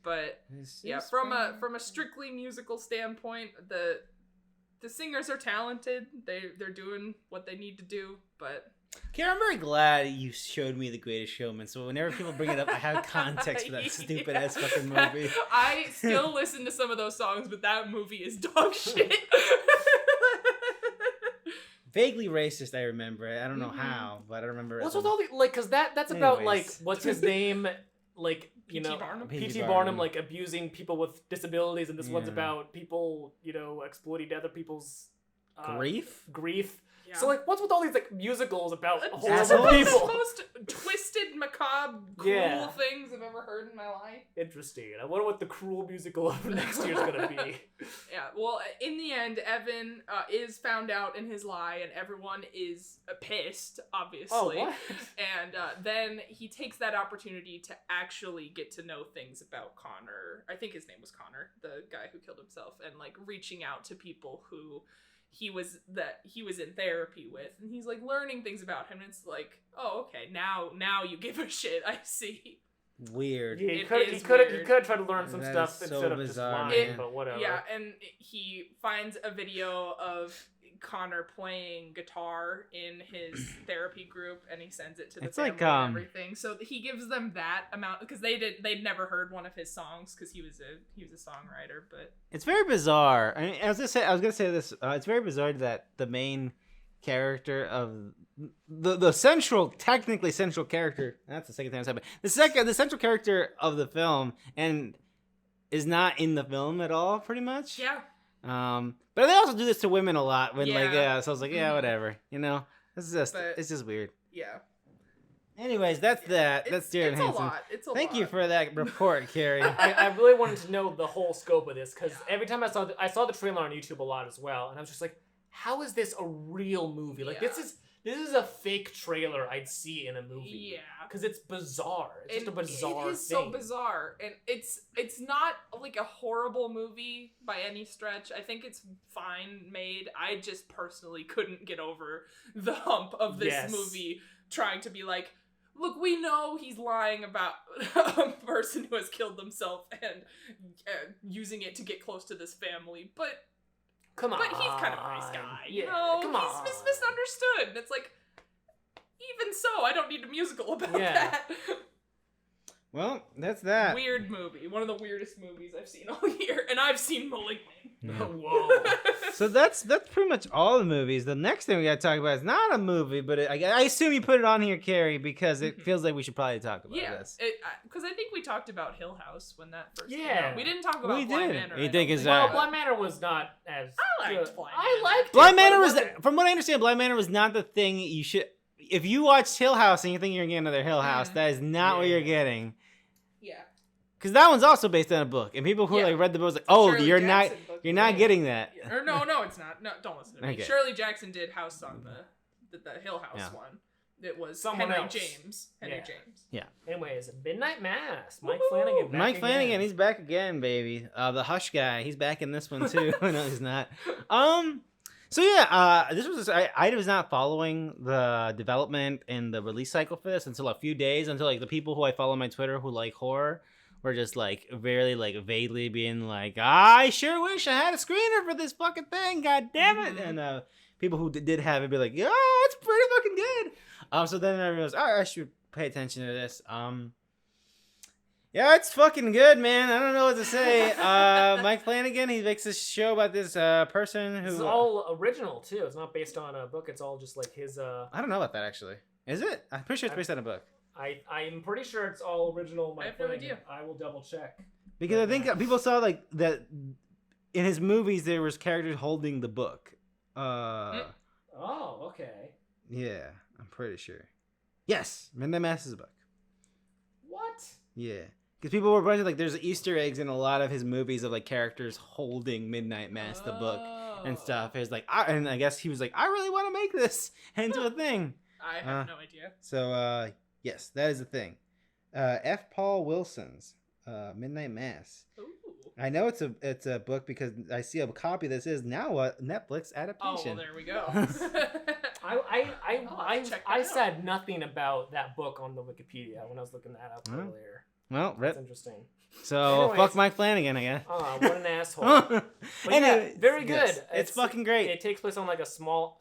But yeah, from a strictly musical standpoint, the singers are talented. They're doing what they need to do, but...
Karen, I'm very glad you showed me The Greatest Showman, so whenever people bring it up, I have context for that stupid-ass fucking movie.
I still listen to some of those songs, but that movie is dog shit.
Vaguely racist, I remember it. I don't know how, but I remember
What's with all the... Because that's about, what's his name?
P.T. Barnum?
P.T. Barnum, abusing people with disabilities, and this one's about people, exploiting other people's...
Grief?
Yeah.
So like, what's with all these like musicals about horrible
Assholes?
people?
The most twisted, macabre, cruel things I've ever heard in my life.
Interesting. I wonder what the cruel musical of next year's gonna be.
Yeah, well, in the end, Evan is found out in his lie, and everyone is pissed, obviously.
Oh, what?
And then he takes that opportunity to actually get to know things about Connor. I think his name was Connor, the guy who killed himself, and like reaching out to people who he was in therapy with, and he's like learning things about him, and it's like, oh, okay, now you give a shit. I see.
Weird.
Yeah, he
It
could
is
have tried to learn some
That
stuff
is so
instead of
bizarre,
just lying,
man.
but whatever.
Yeah, and he finds a video of Connor playing guitar in his therapy group, and he sends it to the
It's
family
like,
and everything. So he gives them that amount because they'd never heard one of his songs because he was a songwriter. But
It's very bizarre. I mean, I was gonna say this. It's very bizarre that the main character of the technically central character. That's the second time it's happened. The central character of the film and is not in the film at all, pretty much.
yeah,
But they also do this to women a lot. When
Yeah.
so I was like, yeah, whatever. It's just weird.
yeah.
Anyways, that's that. That's Darren
It's
Hansen.
a lot. It's a
Thank
lot.
you for that report, Carrie.
I really wanted to know the whole scope of this because every time I saw the trailer on YouTube a lot as well, and I was just like, how is this a real movie? Like this is a fake trailer I'd see in a movie.
Yeah.
Because it's bizarre. It's just a bizarre
It is
thing.
so bizarre, and it's not like a horrible movie by any stretch. I think it's fine made. I just personally couldn't get over the hump of this movie trying to be like, look, we know he's lying about a person who has killed themselves and using it to get close to this family, but
Come on.
But he's kind of a nice guy.
Yeah,
Come on. He's misunderstood. And it's like, even so, I don't need a musical about that.
Well, that's that.
Weird movie. One of the weirdest movies I've seen all year. And I've seen Malignant.
Yeah.
Whoa.
So that's pretty much all the movies. The next thing we got to talk about is not a movie, but I assume you put it on here, Carrie, because it feels like we should probably talk about this.
Because I think we talked about Hill House when that first came
Yeah.
out. We didn't talk about Blind Manor.
You think is
Well,
that?
Blind Manor was not as
I liked
good.
Blind
I
Manor.
liked
Blind
it,
Manor
but it
was,
wasn't-
from what I understand, Blind Manor was not the thing you should. If you watched Hill House and you think you're getting another Hill House, that is not what you're getting.
Yeah.
Because that one's also based on a book, and people who like read the book was like, "Oh,
Shirley
you're
Jackson book.
not getting that."
Yeah. Or no, it's not. No, don't listen to me.
Okay.
Shirley Jackson did House on the Hill House one. It was
Someone
Henry
else.
James. Henry
Yeah.
James.
Anyways, Midnight Mass. Mike
Woo-hoo.
Flanagan. Back
Mike Flanagan,
again.
he's back again, baby. The Hush guy, he's back in this one too. No, he's not. So yeah, I was not following the development and the release cycle for this until a few days, until like the people who I follow on my Twitter who like horror were just like very like vaguely being like, I sure wish I had a screener for this fucking thing, god damn it. And people who did have it be like, yeah, it's pretty fucking good. So then I realized, all right, I should pay attention to this. Yeah, it's fucking good, man. I don't know what to say. Mike Flanagan, he makes this show about this person who...
This is all original, too. It's not based on a book. It's all just like his...
I don't know about that, actually. Is it? I'm pretty sure it's based on a book.
I'm pretty sure it's all original Mike
I have no
Flanagan.
idea.
I will double check.
Because I think people saw like that in his movies there was characters holding the book.
Oh, okay.
Yeah, I'm pretty sure. Yes, Midnight Mass is a book.
What?
Yeah. Because people were bunch of like, there's Easter eggs in a lot of his movies of like characters holding Midnight Mass, the book, and stuff. It's like, and I guess he was like, I really want to make this into a thing.
I have no idea.
So, yes, that is a thing. F. Paul Wilson's Midnight Mass.
Ooh.
I know it's a book because I see a copy that says now a Netflix
Oh,
adaptation.
well, there we go.
I said nothing about that book on the Wikipedia when I was looking that up earlier.
Well,
That's interesting.
So
Anyways.
fuck Mike Flanagan again.
What an asshole. But
Anyway,
yeah, very good.
yes, it's fucking great.
It takes place on like a small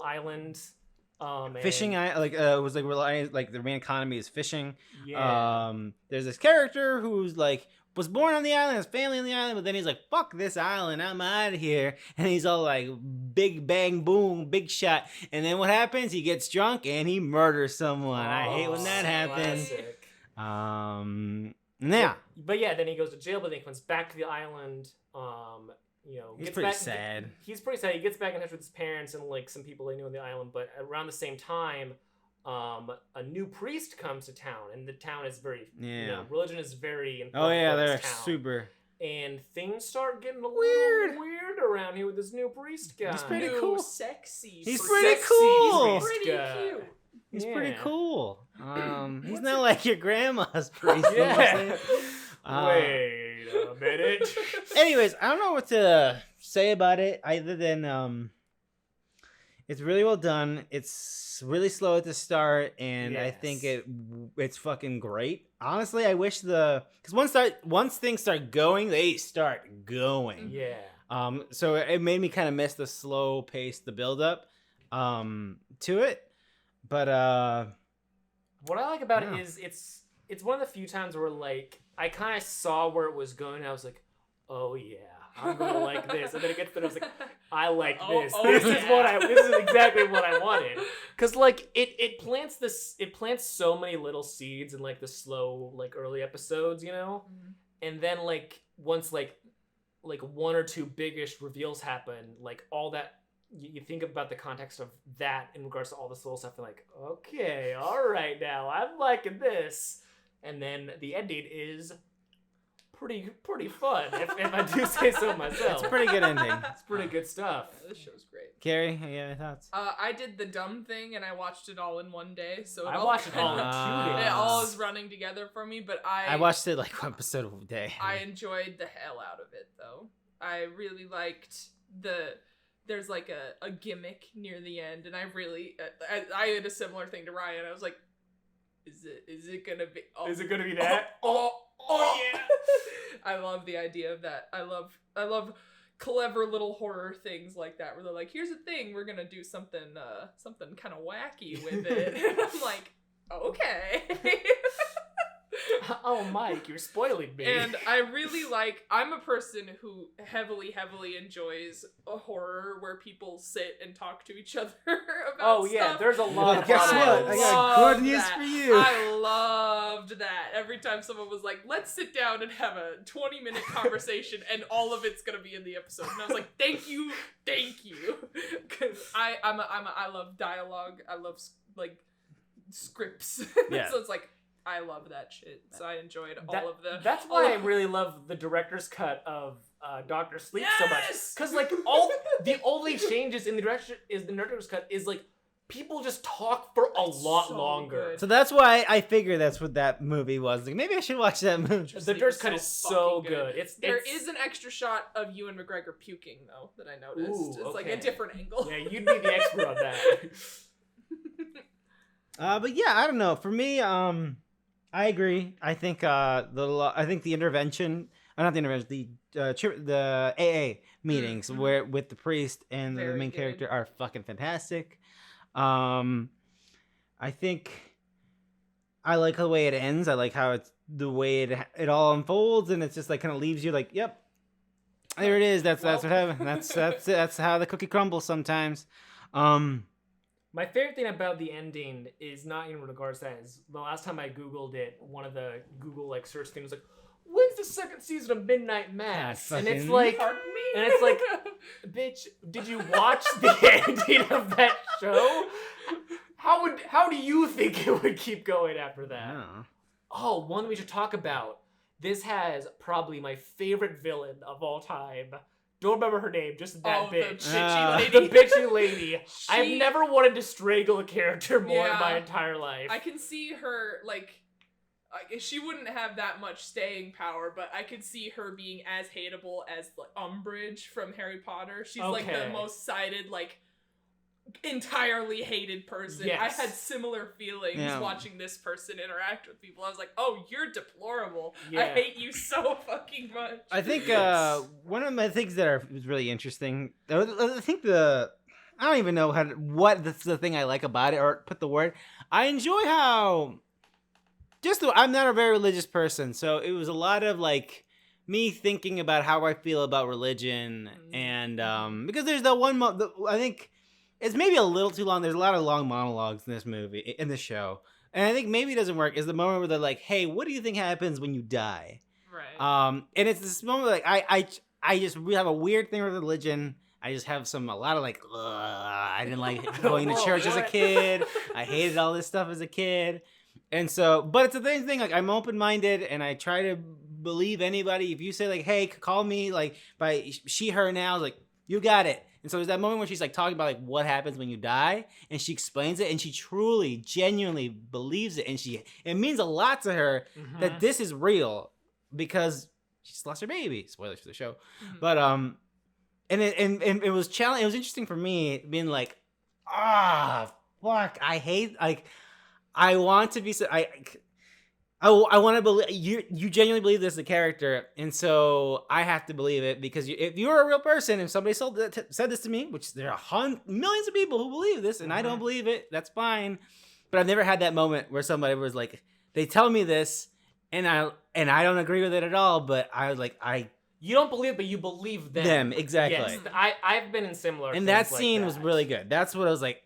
island.
Fishing, it was like relying, like the main economy is fishing.
Yeah.
There's this character who's like was born on the island, has family on the island, but then he's like, fuck this island, I'm out of here. And he's all like, big bang boom, big shot. And then what happens? He gets drunk and he murders someone. I hate when that happens.
Classic.
Yeah.
But yeah, then he goes to jail, but then he comes back to the island.
he's pretty sad.
He's pretty sad. He gets back in touch with his parents and like some people they knew on the island, but around the same time, a new priest comes to town, and the town is very religion is very important.
Oh yeah, they're
town.
super.
And things start getting a little weird around here with this new priest guy.
He's pretty cool.
Sexy.
He's pretty cool.
He's pretty cute.
He's pretty cool. He's not like your grandma's priest.
Yeah. Wait a minute.
Anyways, I don't know what to say about it other than it's really well done. It's really slow at the start, and I think it's fucking great. Honestly, I wish because once things start going, they start going.
Yeah.
So it made me kind of miss the slow pace, the build up to it. But
what I like about it is it's one of the few times where like I kind of saw where it was going. And I was like, oh yeah, I'm gonna like this. And then it gets there, I was like, I like this. This is exactly what I wanted. Cause like it plants so many little seeds in like the slow like early episodes, and then like once like one or two biggish reveals happen, like all that. You think about the context of that in regards to all this little stuff, and like, okay, all right, now I'm liking this, and then the ending is pretty fun, if I do say so myself.
It's a pretty good ending.
It's pretty good stuff.
Yeah, this show's great.
Carrie, any thoughts?
I did the dumb thing, and I watched it all in one day. So
I watched it all in 2 days.
It all is running together for me, but I
watched it like one episode a day.
I enjoyed the hell out of it, though. I really liked there's like a gimmick near the end, and I really I had a similar thing to Ryan. I was like, is it gonna be? Oh,
is it gonna be that?
Oh yeah! I love the idea of that. I love clever little horror things like that, where they're like, here's a thing, we're gonna do something kind of wacky with it. And I'm like, okay.
Oh, Mike, you're spoiling me.
And I really I'm a person who heavily enjoys a horror where people sit and talk to each other about stuff.
Yeah, there's a lot of
guess what? I got good news for you.
I loved that. Every time someone was like, let's sit down and have a 20-minute conversation, and all of it's going to be in the episode. And I was like, thank you. Because I love dialogue. I love, like, scripts.
Yeah.
So it's like, I love that shit. So I enjoyed all of the...
That's why I really love the director's cut of Dr. Sleep so much. Because, like, the only changes in the director's cut is, like, people just talk for a lot longer.
Good.
So that's why I figured that's what that movie was. Like, maybe I should watch that movie.
The director's cut is so good.
There is an extra shot of Ewan McGregor puking, though, that I noticed.
Ooh,
it's like a different angle.
Yeah, you'd be the expert on that.
But yeah, I don't know. For me, I agree. I think the intervention, not the intervention, the AA meetings where with the priest and the main character are fucking fantastic. I think I like the way it ends. I like how it's the way it all unfolds, and it's just like kind of leaves you like, yep, there it is. That's what happened. That's how the cookie crumbles sometimes.
My favorite thing about the ending is not in regards to that. Is the last time I Googled it, one of the Google like search things was like, when's the second season of Midnight Mass? And it's like, bitch, did you watch the ending of that show? How do you think it would keep going after that?
Yeah.
Oh, one we should talk about. This has probably my favorite villain of all time. Don't remember her name, just that bitch.
The bitchy lady.
The bitchy lady. I've never wanted to strangle a character more in my entire life.
I can see her, like, she wouldn't have that much staying power, but I could see her being as hateable as, like, Umbridge from Harry Potter. She's, like, the most cited, like, entirely hated person.
Yes.
I had similar feelings watching this person interact with people. I was like, oh, you're deplorable. I hate you so fucking much.
I think one of my things that was really interesting, I think I don't even know what the thing I like about it, or put the word. I enjoy how I'm not a very religious person, so it was a lot of like me thinking about how I feel about religion, and because there's the one I think it's maybe a little too long. There's a lot of long monologues in this show, and I think maybe it doesn't work. Is the moment where they're like, "Hey, what do you think happens when you die?"
Right.
And it's this moment like I just have a weird thing with religion. I just have a lot of like, I didn't like going to church as a kid. I hated all this stuff as a kid. And so, but it's the thing, like I'm open-minded and I try to believe anybody. If you say like, hey, call me like by she, her now, like you got it. And so there's that moment where she's like talking about like what happens when you die and she explains it and she truly, genuinely believes it. And it means a lot to her that this is real because she just lost her baby. Spoilers for the show. But, and it was challenging. It was interesting for me being like, fuck, I hate, like, I want to be, I want to believe, you genuinely believe this is a character, and so I have to believe it, because if you're a real person, if somebody said this to me, which there are millions of people who believe this, and I don't believe it, that's fine, but I've never had that moment where somebody was like, they tell me this, and I don't agree with it at all, but I was like,
you don't believe it, but you believe them.
Them, exactly.
Yes, I've been in similar
and
things
that
like
scene
that.
was really good. That's what I was like,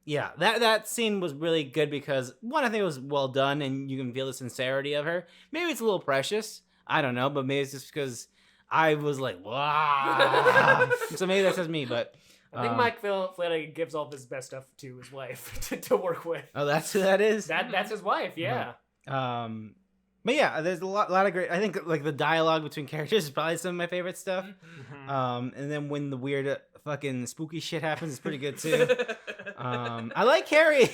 yeah, that scene was really good because, one, I think it was well done and you can feel the sincerity of her. Maybe it's a little precious. I don't know, but maybe it's just because I was like, wow. So maybe that's just me, but...
I think Mike Flanagan gives all of his best stuff to his wife to work with.
Oh, that's who that is?
That's his wife, yeah.
But yeah, there's a lot of great... I think like the dialogue between characters is probably some of my favorite stuff. And then when the weird fucking spooky shit happens, it's pretty good too. I like Carrie.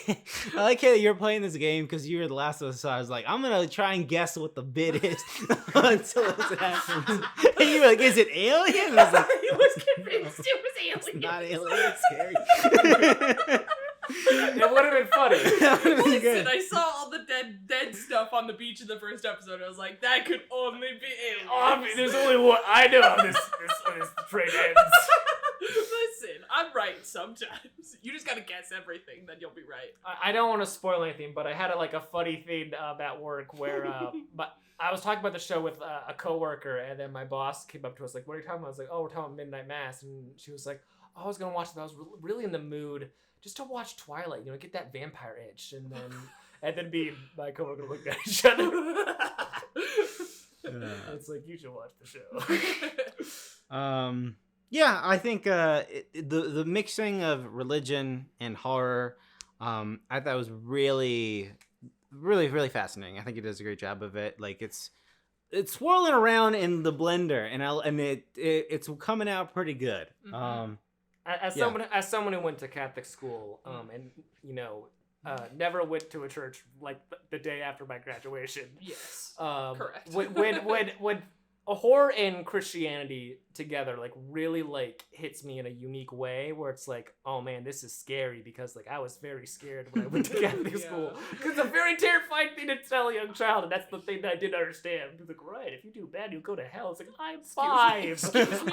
I like Carrie that you're playing this game because you were the last of us. So I was like, I'm gonna try and guess what the bit is until it happens. And you were like, "Is it alien?" And I was like,
He was convinced it was alien.
"It's not alien. It's Carrie."
It would have been funny.
Listen, I saw all the dead stuff on the beach in the first episode. I was like, that could only be aliens.
There's only one I know how this trade ends.
Listen, I'm right sometimes. You just gotta guess everything, then you'll be right.
I don't want to spoil anything, but I had a funny thing at work where but I was talking about the show with a coworker, and then my boss came up to us like, "What are you talking about?" I was like, "Oh, we're talking about Midnight Mass," and she was like, "Oh, I was gonna watch it, but I was really in the mood just to watch Twilight, get that vampire itch," and then me and my coworker looked at each other. It's like, you should watch the show.
Yeah, I think the mixing of religion and horror, I thought was really, really, really fascinating. I think he does a great job of it. Like it's swirling around in the blender, and it's coming out pretty good.
As someone who went to Catholic school, and never went to a church like the day after my graduation.
Yes, correct.
When a horror and Christianity together really hits me in a unique way, where it's like, oh man, this is scary, because I was very scared when I went to Catholic school. Because it's a very terrifying thing to tell a young child, and that's the thing that I didn't understand. It's like, right, if you do bad, you'll go to hell. It's like, I'm 5.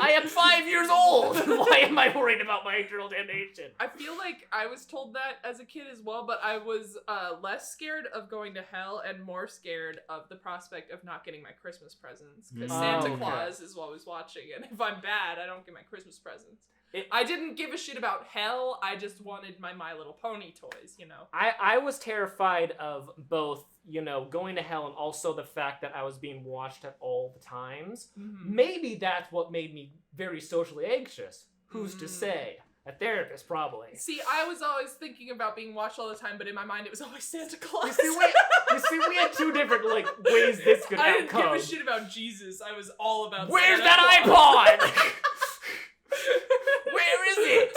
I am 5 years old. Why am I worried about my eternal damnation?
I feel like I was told that as a kid as well, but I was less scared of going to hell and more scared of the prospect of not getting my Christmas presents, because Santa Claus is always watching, and if I'm bad, I don't get my Christmas presents. I didn't give a shit about hell. I just wanted my My Little Pony toys,
I was terrified of both, going to hell, and also the fact that I was being watched at all the times. Maybe that's what made me very socially anxious. Who's to say? A therapist, probably.
See, I was always thinking about being watched all the time, but in my mind it was always Santa Claus.
You see, we had two different ways this could
I
outcome.
didn't give a shit about Jesus. I was all about
Where's
Santa
that
Claus.
iPod? Where is it?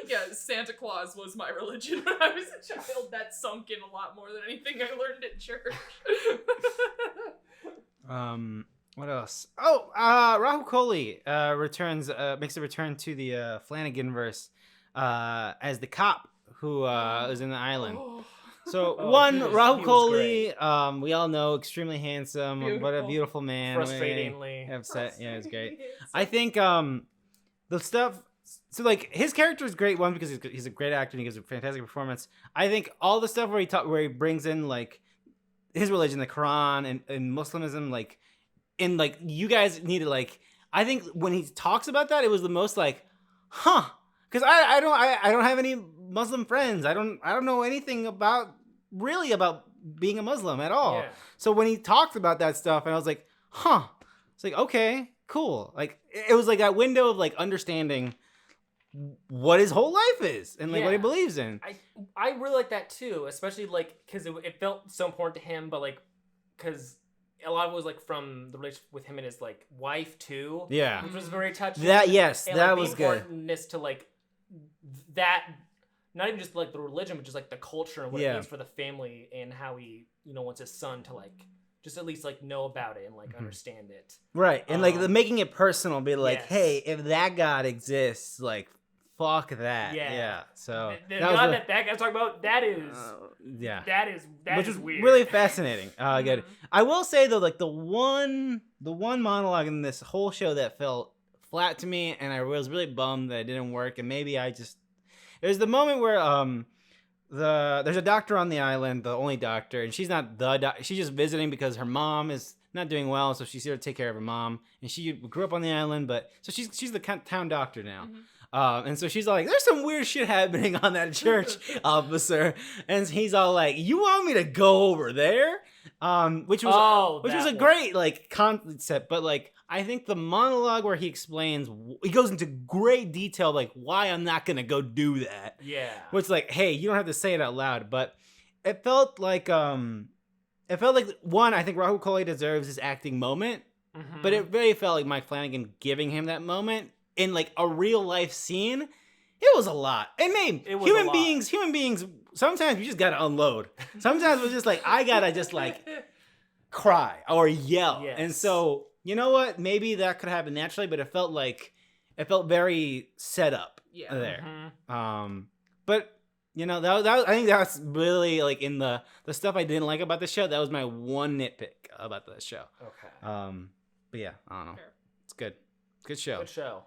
Yeah, Santa Claus was my religion when I was a child. That sunk in a lot more than anything I learned at church.
What else? Oh, Rahul Kohli makes a return to the Flanagan verse as the cop who is in the island. So Rahul Kohli, we all know, extremely handsome. Beautiful. What a beautiful man.
Frustratingly.
Yeah, it's great. I think the stuff. So his character is great. One, because he's a great actor and he gives a fantastic performance. I think all the stuff where he brings in his religion, the Quran and Muslimism, and you guys need to I think when he talks about that, it was the most because I don't have any Muslim friends. I don't know anything about being a Muslim at all. Yeah. So when he talked about that stuff, and I was like, it's like, okay, cool. Like it was like that window of like understanding what his whole life is and like what he believes in.
I really like that too, especially like because it felt so important to him, but like because a lot of it was like from the relationship with him and his like wife too.
Yeah,
which was very touching.
That
and,
that
like,
was
the
good.
Importantness to like that, not even just like the religion, but just like the culture and what it means for the family and how he wants his son to like just at least like know about it and like understand it.
Right, and like the making it personal, be like, hey, if that God exists, like. Fuck that. Yeah. So
the God that guy's talking about, that is
which was
weird.
Really fascinating. Good. I will say though, like the one monologue in this whole show that felt flat to me, and I was really bummed that it didn't work. And maybe there's the moment where there's a doctor on the island, the only doctor, and she's not she's just visiting because her mom is not doing well, so she's here to take care of her mom. And she grew up on the island, but so she's the town doctor now. Mm-hmm. And so she's like, there's some weird shit happening on that church, officer. And he's all like, you want me to go over there? Which was a great like concept, but like I think the monologue where he goes into great detail like why I'm not gonna go do that.
Yeah.
Which like, hey, you don't have to say it out loud, but it felt like one, I think Rahul Kohli deserves his acting moment, but it really felt like Mike Flanagan giving him that moment. In like a real life scene, it was a lot. And human beings, sometimes you just gotta unload. Sometimes we're just like, I gotta just like cry or yell. Yes. And so, you know what? Maybe that could happen naturally, but it felt very set up there. Mm-hmm. But that I think that's really like in the stuff I didn't like about the show. That was my one nitpick about the show.
Okay.
But yeah, I don't know. Fair. It's good. Good show.
Good show.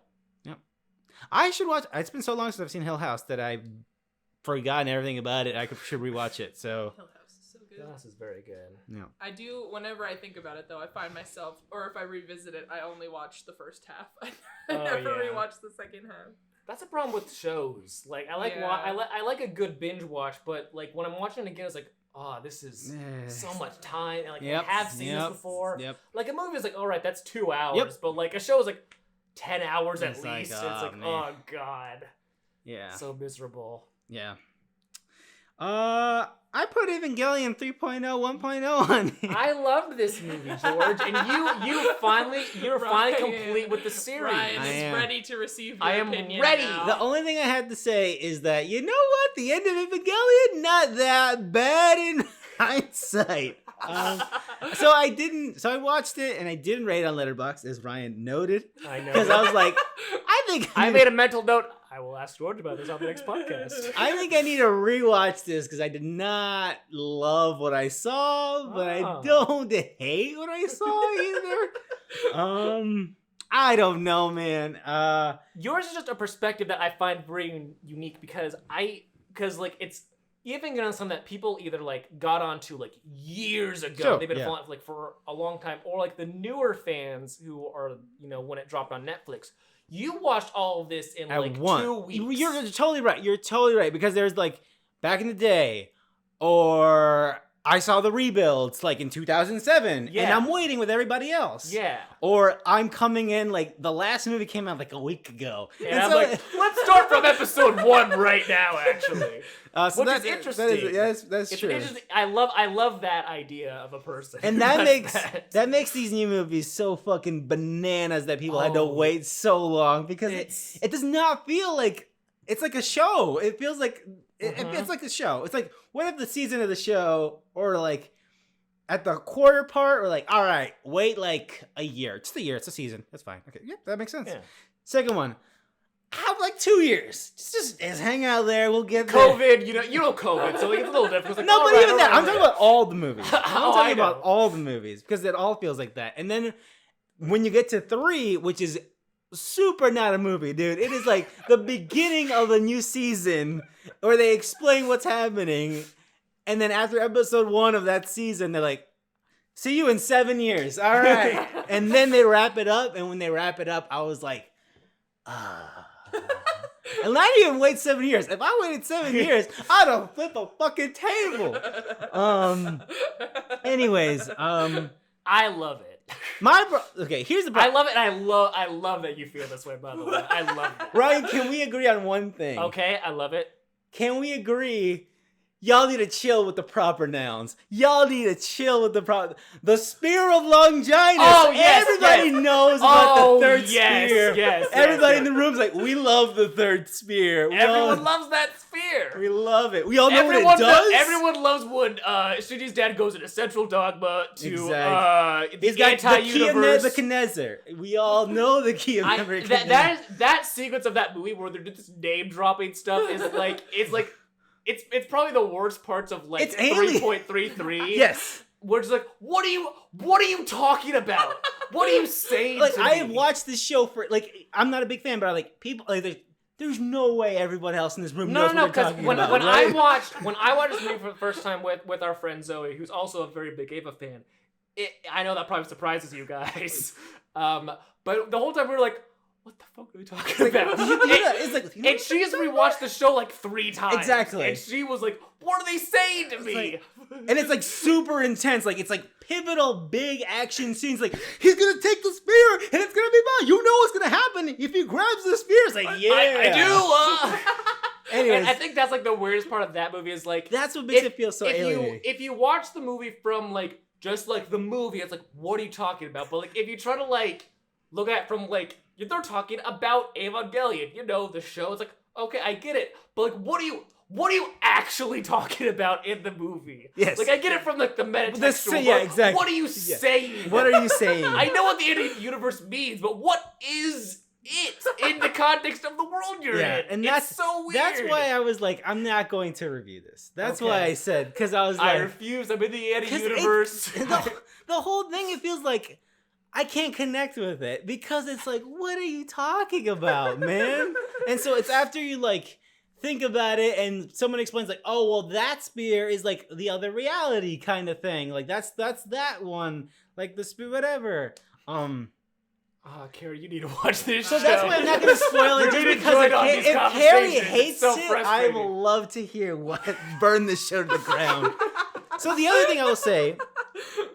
I should watch. It's been so long since I've seen Hill House that I've forgotten everything about it. should rewatch it. So
Hill House is so good.
Hill House is very good.
Yeah.
I do. Whenever I think about it, though, I find myself, or if I revisit it, I only watch the first half. I never rewatch the second half.
That's a problem with shows. Like I like a good binge watch, but like when I'm watching it again, it's like, oh, this is so much time. And like I have seen this before.
Yep.
Like a movie is like, all right, that's 2 hours, but like a show is like 10 hours at least. Like, it's like, man. Oh god. Yeah. So miserable.
Yeah. I put Evangelion 3.0, 1.0 on here.
I loved this movie, George, and you're finally complete with the series.
Ryan is ready to receive your opinion. I am ready.
Now. The only thing I had to say is that, you know what? The end of Evangelion, not that bad in hindsight. So I watched it and I didn't rate on Letterboxd, as Ryan noted.
I know.
Because I was like,
I made a mental note. I will ask George about this on the next podcast.
I think I need to rewatch this because I did not love what I saw, but I don't hate what I saw either. I don't know, man.
Yours is just a perspective that I find very unique because like it's even on something that people either like got onto like years ago. Sure, they've been following like for a long time, or like the newer fans who are when it dropped on Netflix. You watched all of this in like 2 weeks.
You're totally right. You're totally right because there's like back in the day, or I saw the rebuilds like in 2007, and I'm waiting with everybody else.
Yeah.
Or I'm coming in like the last movie came out like a week ago.
And I'm like, let's start from episode 1 right now. Actually,
so
which is interesting.
That's true.
Interesting. I love that idea of a person.
And that makes these new movies so fucking bananas that people had to wait so long because it does not feel like it's like a show. It feels like it's like a show. It's like, what if the season of the show, or like at the quarter part, or like, all right, wait like a year. Just a year. It's a season. That's fine. Okay, yeah, that makes sense. Yeah. Second one, have like 2 years. Just hang out there. We'll get
COVID.
There.
You know COVID, so like, it's a little different. Like,
no, but even that. I'm talking about all the movies. I'm talking about all the movies because it all feels like that. And then when you get to 3, which is super not a movie, dude. It is like the beginning of a new season where they explain what's happening, and then after episode 1 of that season, they're like, "See you in 7 years." All right, and then they wrap it up. And when they wrap it up, I was like, And I didn't even wait 7 years. If I waited 7 years, I'd have flipped a fucking table. Anyways,
I love it.
Okay, here's the problem.
I love it. I love that you feel this way, by the way. I love that.
Ryan, can we agree on one thing?
Okay, I love it.
Can we agree? Y'all need to chill with the proper nouns. Y'all need to chill with the spear of Longinus.
Oh, yes,
everybody knows about the third spear.
Yes,
everybody in the room's like, we love the third spear.
Everyone loves that spear.
We love it. We all know what it does.
Everyone loves when Shinji's dad goes into Central Dogma to
exactly.
the
He's got
anti-universe.
the Knezer. We all know the key of Nebuchadnezzar.
That sequence of that movie where they're just name dropping stuff is like it's probably the worst parts of like 3.33.
Yes.
We're just like, what are you talking about? What are you saying?
Like
to
I
me?
have watched this show for like I'm not a big fan, but I like people like there's no way everyone else in this room knows what they're talking about.
When I watched this movie for the first time with our friend Zoe, who's also a very big Ava fan, I know that probably surprises you guys, but the whole time we were like, what the fuck are we talking about? And she has rewatched the show like 3 times.
Exactly.
And she was like, what are they saying to me?
And it's like super intense. Like it's like pivotal big action scenes. Like he's gonna take the spear and it's gonna be fine. You know what's gonna happen if he grabs the spear. It's like, yeah.
I do.
Anyways.
And I think that's like the weirdest part of that movie is like.
That's what makes it feel so alien.
If you watch the movie from like, just like the movie, it's like, what are you talking about? But like, if you try to like, look at it from like, they're talking about Evangelion, you know, the show. It's like, okay, I get it, but like, what are you actually talking about in the movie?
Yes.
Like, I get it from like the metatextual.
Yeah, exactly.
What are you saying?
What are you saying?
I know what the universe means, but what is it in the context of the world you're in?
And
it's so weird.
That's why I was like, I'm not going to review this. That's why I said, because I was like,
I refuse. I'm in the anti-universe.
The whole thing, it feels like I can't connect with it because it's like, what are you talking about, man? And so it's after you like think about it and someone explains like, oh, well, that spear is like the other reality kind of thing. Like that's that one, like the spear, whatever.
Carrie, you need to watch this
so
show.
That's why I'm not going to spoil it just because if Carrie hates it, I will love to hear what burn this show to the ground. So the other thing I will say,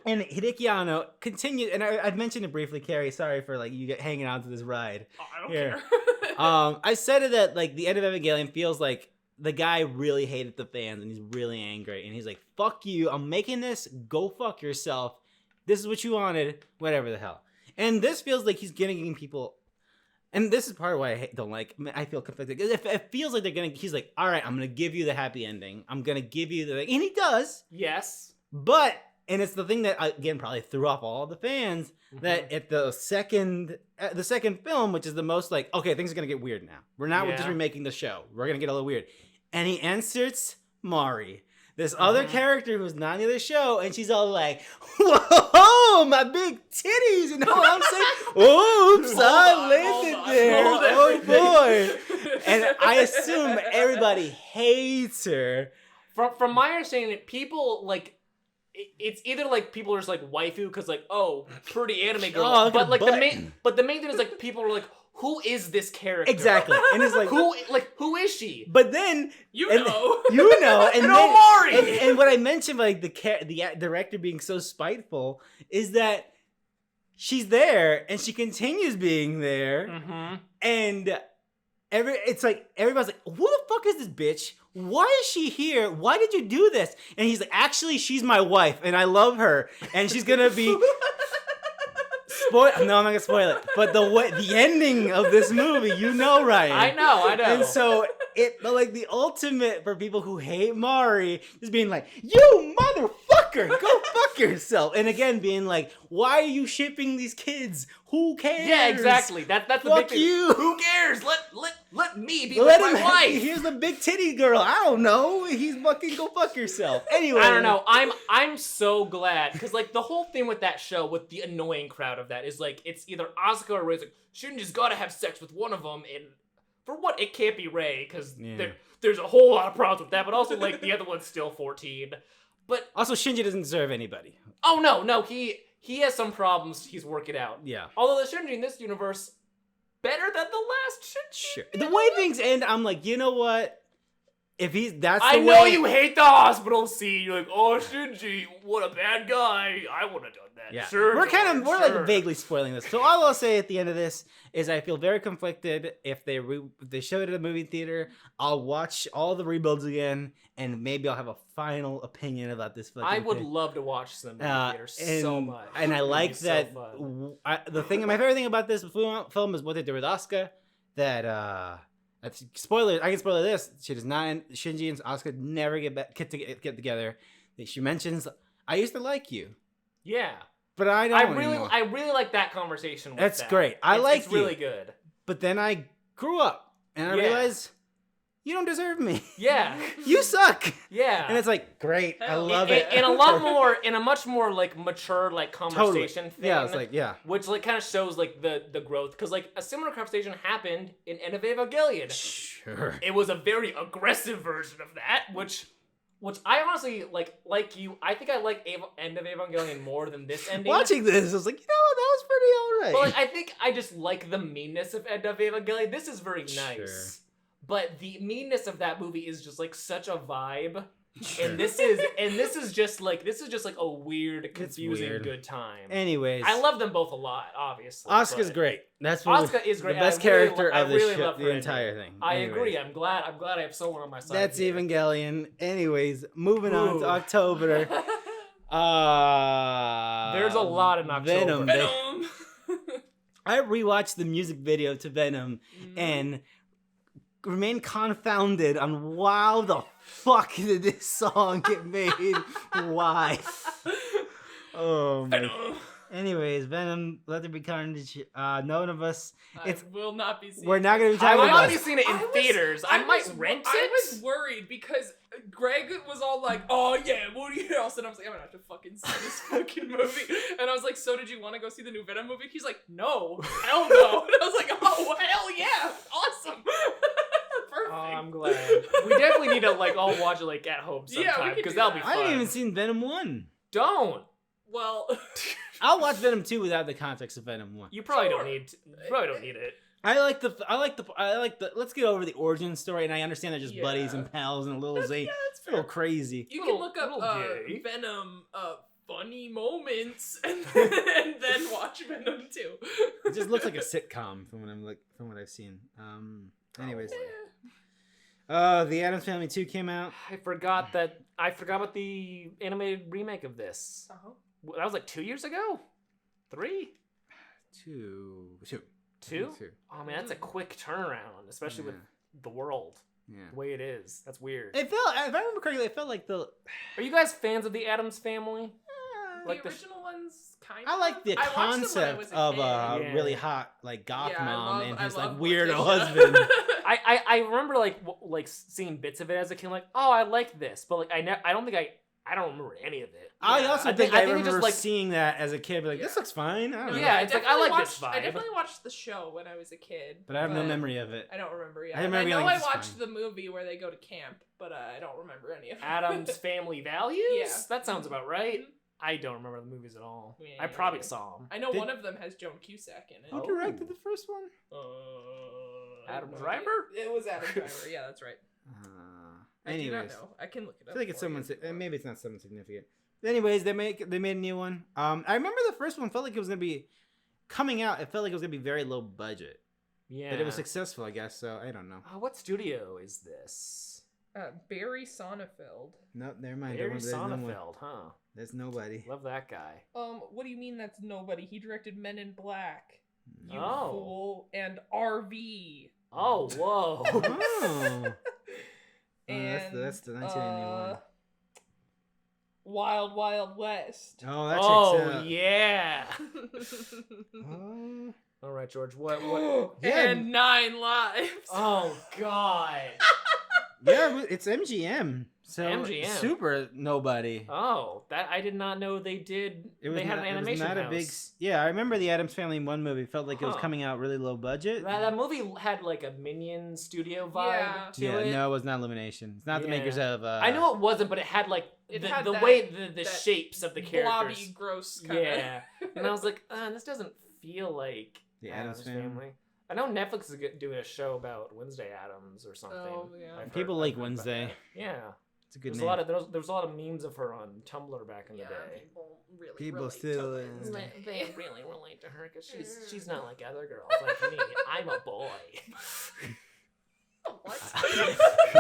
and Hideki Anno continued, and I'd mentioned it briefly, Carrie, sorry for like you hanging on to this ride.
Oh, I don't care.
I said it that like the end of Evangelion feels like the guy really hated the fans and he's really angry and he's like, fuck you, I'm making this, go fuck yourself. This is what you wanted, whatever the hell. And this feels like he's getting people, and this is part of why I feel conflicted. It feels like he's like, all right, I'm going to give you the happy ending. I'm going to give you and he does.
Yes.
But, and it's the thing that, again, probably threw off all the fans, that at the second film, which is the most like, okay, things are going to get weird now. We're not just remaking the show. We're going to get a little weird. And he inserts Mari, this other character who's not in the show, and she's all like, whoa, my big titties, you know what I'm saying? Oops, I landed there. Oh, boy. And I assume everybody hates her.
From my understanding, people, like, it's either, like, people are just, like, waifu, because, like, oh, pretty anime girl.
Oh,
but, like, the main thing is, like, people are like, who is this character?
Exactly. And it's like,
who is she?
But then
you know,
and
Mari.
And what I mentioned, like the director being so spiteful, is that she's there and she continues being there, and it's like everybody's like, who the fuck is this bitch? Why is she here? Why did you do this? And he's like, actually, she's my wife and I love her, and she's gonna be. No, I'm not gonna spoil it. But the ending of this movie, you know, Ryan.
I know.
And so like the ultimate for people who hate Mari is being like, you motherfucker, go fuck yourself. And again, being like, why are you shipping these kids? Who cares?
Yeah, exactly. That's the
fuck
big thing.
you.
Who cares? Let me be with my wife.
Here's the big titty girl. I don't know. He's fucking go fuck yourself. Anyway,
I don't know. I'm so glad because like the whole thing with that show, with the annoying crowd of that, is like it's either Asuka or Ray's like, shouldn't just gotta have sex with one of them, and for what, it can't be Ray because there's a whole lot of problems with that, but also like the other one's still 14. But
also Shinji doesn't deserve anybody.
Oh no, he has some problems he's working out.
Yeah.
Although the Shinji in this universe better than the last Shinji.
Sure. The way things end, I'm like, you know what? if that's
I
the
know
way,
you hate the hospital scene. You're like, oh, Shinji, what a bad guy. I would have done that.
Yeah,
Sure.
we're like vaguely spoiling this. So all I'll say at the end of this is I feel very conflicted. If they show it at a movie theater, I'll watch all the rebuilds again, and maybe I'll have a final opinion about this.
I would love to watch some movie theater so much.
And I like that. My favorite thing about this film is what they did with Asuka. That spoiler. I can spoil this. She does not. Shinji and Asuka never get together. She mentions, "I used to like you."
Yeah.
But I don't.
I really like that conversation.
That's great. It's
really good.
But then I grew up and I realized you don't deserve me.
Yeah,
you suck.
Yeah,
and it's like great. I love it.
In a much more like mature like conversation thing.
Yeah, it's like
which like kind of shows like the growth because like a similar conversation happened in End of Evangelion.
Sure.
It was a very aggressive version of that, which I honestly like you. I think I like End of Evangelion more than this ending.
Watching this, I was like, you know what, that was pretty alright.
But like, I think I just like the meanness of End of Evangelion. This is very nice.
Sure.
But the meanness of that movie is just like such a vibe.
Sure.
And this is just like a weird, confusing good time.
Anyways,
I love them both a lot, obviously.
Asuka's great.
Asuka is great.
The best character of the entire thing.
I agree. I'm glad I have someone on my side.
That's here. Evangelion. Anyways, moving on to October.
There's a lot in October.
Venom.
I rewatched the music video to Venom and remain confounded on how the fuck did this song get made? Why? Oh my. Anyways, Venom, Let There Be Carnage. None of us.
I will not be seeing
We're not going to be
I
talking
will
about
not be seeing it in theaters. I might rent it.
I was worried because Greg was all like, "Oh yeah, Woody Harrelson." I was like, "I'm gonna have to fucking see this fucking movie." And I was like, "So did you want to go see the new Venom movie?" He's like, "No, hell no." And I was like, "Oh hell yeah, awesome." Perfect.
Oh, I'm glad. We definitely need to like all watch it like at home sometime because that'll be fun.
I haven't even seen Venom 1.
Don't.
Well,
I'll watch Venom 2 without the context of Venom 1.
You probably don't need it.
I like the let's get over the origin story, and I understand they're just buddies and pals and a little
that's
a little crazy.
You can look up Venom funny moments and then watch Venom 2.
It just looks like a sitcom from what I've seen. Anyways. The Addams Family 2 came out.
I forgot about the animated remake of this.
Uh-huh.
That was like 2 years ago? 3?
2.
Oh man, that's a quick turnaround, especially with the world.
Yeah.
The way it is. That's weird.
It felt, if I remember correctly, it felt like the...
Are you guys fans of the Addams Family?
Like the original ones, kind of.
I like the concept of a really hot, like, goth mom and his, like, weirdo husband.
I remember, like seeing bits of it as a kid, like, oh, I like this. But, like, I don't remember any of it.
I also think I remember just, like, seeing that as a kid, but like, this looks fine. I don't know.
Yeah, it's like, I like this vibe.
I definitely watched the show when I was a kid.
But I have no memory of it.
I don't remember,
I know
I watched the movie where they go to camp, but I don't remember any of it.
Addams Family Values?
Yeah.
That sounds about right. Mm-hmm. I don't remember the movies at all. Yeah, I probably saw them.
I know one of them has Joan Cusack in it.
Who directed the first one?
Adam Driver?
It was Adam Driver. Yeah, that's right.
Anyways,
I do not know. I can look it up.
I feel like it's someone. Maybe it's not someone significant. Anyways, they made a new one. I remember the first one felt like it was gonna be coming out. It felt like it was gonna be very low budget.
Yeah,
but it was successful, I guess. So I don't know.
What studio is this?
Barry Sonnenfeld.
No, never mind.
Barry Sonnenfeld, huh?
There's nobody.
Love that guy.
What do you mean that's nobody? He directed Men in Black. You
Oh.
fool, and RV.
Oh, whoa.
Oh.
And
that's the 1991.
Wild Wild West.
Oh, that checks out.
Yeah.
Oh.
All right, George. What?
And 9 Lives.
Oh God.
Yeah, it's MGM. So
MGM.
Super nobody.
Oh, that I did not know they did. They had an animation house.
Yeah, I remember the Addams Family 1 movie felt like it was coming out really low budget.
That movie had like a Minion studio vibe to it.
No, it was not Illumination. It's not the makers of.
I know it wasn't, but it had like the shapes of the characters.
Blobby, gross kind of.
Yeah, and I was like, this doesn't feel like
the Addams Family.
I know Netflix is doing a show about Wednesday Addams or something.
Oh, yeah.
People like Wednesday.
Yeah.
It's a good
There's
name.
there was a lot of memes of her on Tumblr back in the day.
People
relate
still,
to Wednesday.
They really relate to her because she's not like other girls like me. I'm a boy.
What?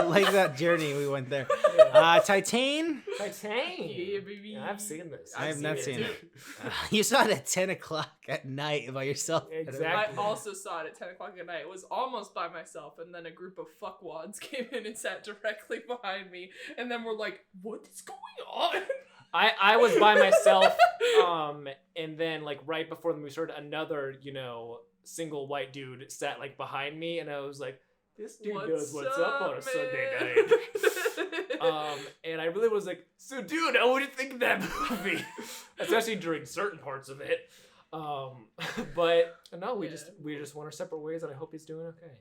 Like that journey we went there. Titan.
Yeah, baby.
Yeah, I've seen this.
I have not seen
too.
it. You saw it at 10 o'clock at night by yourself.
Exactly.
I also saw it at 10 o'clock at night. It was almost by myself, and then a group of fuckwads came in and sat directly behind me, and then we're like, what is going on?
I was by myself, and then like right before the movie started, another single white dude sat like behind me, and I was like, this dude knows what's up on a Sunday night. And I really was like, so dude, what do you think of that movie? Especially during certain parts of it. But no, we just went our separate ways, and I hope he's doing okay.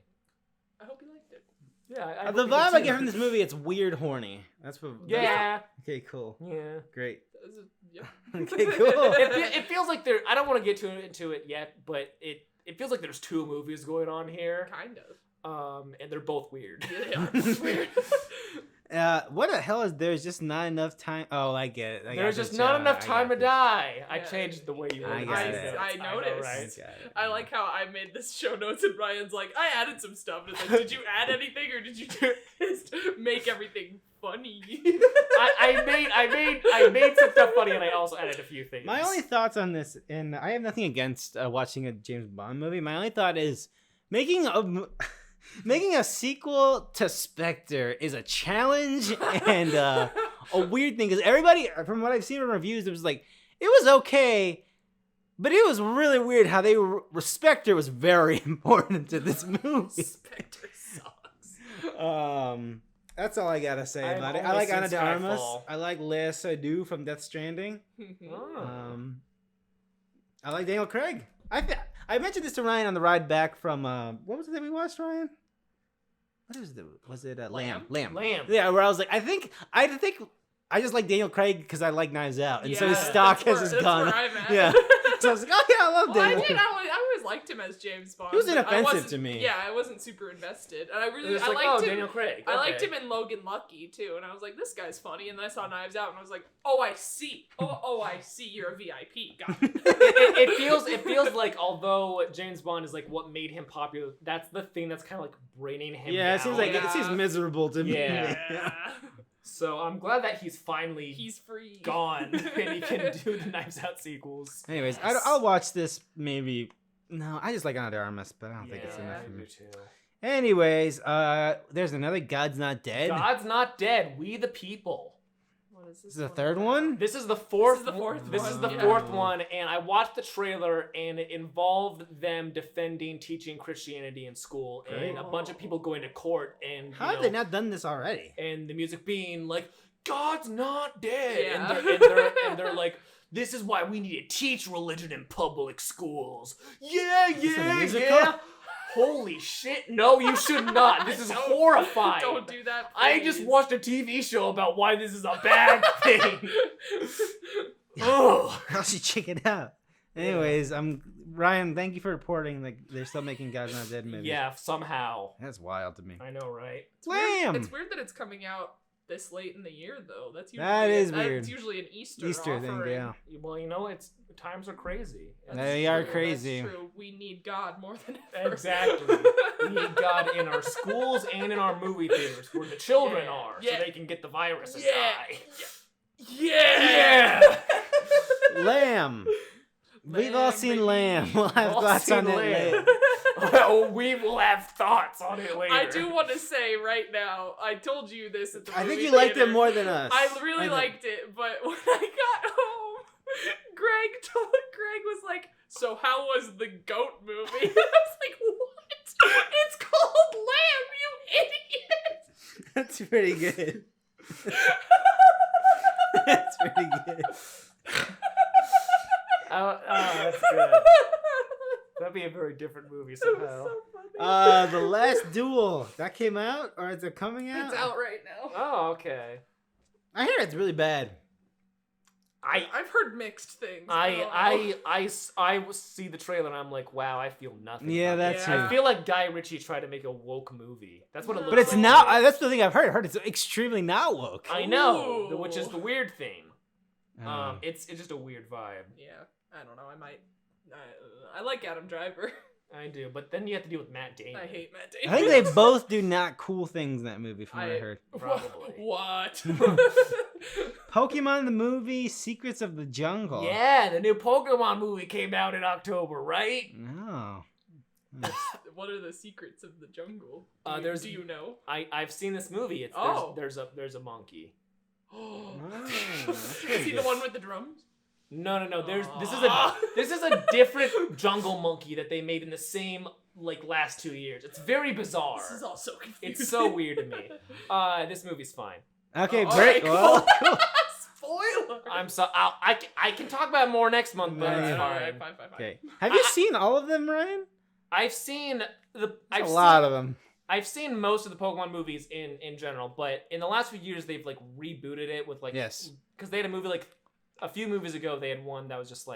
I hope you liked it.
Yeah,
The vibe I get from this movie, it's weird horny. That's what.
Yeah.
Okay, cool.
Yeah.
Great.
Yeah.
Okay, cool.
It feels like there. I don't want to get into it yet, but it feels like there's two movies going on here.
Kind of.
And they're both weird.
Yeah, they are both weird.
What the hell is there's just not enough time? Oh, I get it.
There's just not enough time to die. I
Yeah.
changed the way you
I
worded
got
it.
it.
I noticed.
right?
I like how I made this show notes and Ryan's like, I added some stuff. And it's like, did you add anything or did you just make everything funny?
I made some stuff funny, and I also added a few things.
My only thoughts on this, and I have nothing against watching a James Bond movie. My only thought is making a sequel to Spectre is a challenge and a weird thing because everybody, from what I've seen in reviews, it was like it was okay, but it was really weird how they Spectre was very important to this movie.
Spectre sucks.
That's all I gotta say
I've
about it. I
only
like
seen
Ana de Armas.
Skyfall.
I like Lea Seydoux from Death Stranding.
Oh.
I like Daniel Craig. I mentioned this to Ryan on the ride back from what was it that we watched, Ryan? What was it Lamb?
Lamb.
Yeah, where I was like, I think I just like Daniel Craig because I like Knives Out, and so his
Yeah,
stock
that's
has
where-
just gone.
that's where I'm at.
Yeah, so I was like, oh yeah, I love
Well,
Daniel.
I always liked him as James Bond.
He was
but I
inoffensive
wasn't-
to me.
Yeah, I wasn't super invested, and I
It was like,
liked him.
Daniel Craig.
I liked
Okay.
him in Logan Lucky too, and I was like, this guy's funny. And then I saw Knives Out, and I was like, oh, I see. Oh, I see. You're a VIP. Got it.
It feels like although James Bond is like what made him popular, that's the thing that's kind of like bringing him
Yeah,
down.
it seems like it seems miserable to me.
Yeah. So I'm glad that he's finally
He's free.
gone and he can do the Knives Out sequels.
Anyways,
Yes.
I'll watch this maybe. No, I just like Ana de Armas, but I don't think it's
Yeah,
enough
I
for
do
me.
too.
Anyways, there's another God's Not Dead.
God's not dead. We the people.
What is
This is the third one?
This is the fourth.
This is the fourth
This
one,
is the
yeah.
fourth one, and I watched the trailer, and it involved them defending teaching Christianity in school, and a bunch of people going to court, and
How have they not done this already?
and the music being like, "God's not dead,"
Yeah.
and they're like, "This is why we need to teach religion in public schools." Yeah,
this a
yeah,
musical?
yeah. Holy shit! No, you should not. This is
Don't-
horrifying.
Don't do that.
I just
please.
watched a TV show about why this is a bad thing. Oh,
I should check it out. Anyways, Ryan, thank you for reporting that they're still making God's Not Dead movies.
yeah. Somehow,
That's wild to me.
I know, right?
Lamb!
It's weird that it's coming out this late in the year, though. That's usually
That is weird.
That's usually an Easter
Easter thing,
offering.
yeah.
Well, it's times are crazy.
That's
They are
true,
crazy.
That's true. We need God more than ever.
Exactly. We need God in our schools and in our movie theaters where the children
Yeah.
are,
Yeah.
so they can get the virus and
Yeah.
die.
Yeah.
Yeah.
Lamb! We've all
Lamb,
seen
baby.
Lamb. We'll have
All
thoughts on
seen
it
Lamb.
later.
Well, we will have thoughts on it later.
I do want to say right now, I told you this at the
I think
movie
you liked
theater.
it more than us.
I really
think.
liked it, but when I got home, Greg was like, "So how was the goat movie?" I was like, "What? It's called Lamb, you idiot!"
That's pretty good. That's pretty good.
Oh, that's good. That'd be a very different movie
It was
somehow.
so funny.
The Last Duel. That came out? Or is it coming out?
It's out right now.
Oh, okay.
I hear it's really bad.
I've heard mixed things.
I see the trailer and I'm like, wow, I feel nothing.
Yeah, that's
I feel like Guy Ritchie tried to make a woke movie. That's what it looks like.
But it's not. That's the thing I've heard. I heard it's extremely not woke.
I know, which is the weird thing.
Oh.
It's just a weird vibe.
Yeah, I don't know. I like Adam Driver.
I do, but then you have to deal with Matt Damon.
I hate Matt Damon.
I think they both do not cool things in that movie, from what I heard.
Probably.
What?
Pokemon the movie, Secrets of the Jungle.
Yeah, the new Pokemon movie came out in October, right?
No.
What are the secrets of the jungle? Do you know?
I've seen this movie. There's a monkey.
Is he the one with the drums?
No. This is a different jungle monkey that they made in the same last 2 years. It's very bizarre.
This is all so confusing.
It's so weird to me. This movie's fine.
Okay, great.
Right,
Well, cool.
Spoiler.
I'm so I can talk about it more next month, but it's fine.
Fine.
Okay. Have you seen all of them, Ryan?
I've seen
A lot of them.
I've seen most of the Pokemon movies in general, but in the last few years they've rebooted it with
Yes.
because they had a movie a few movies ago they had one that was just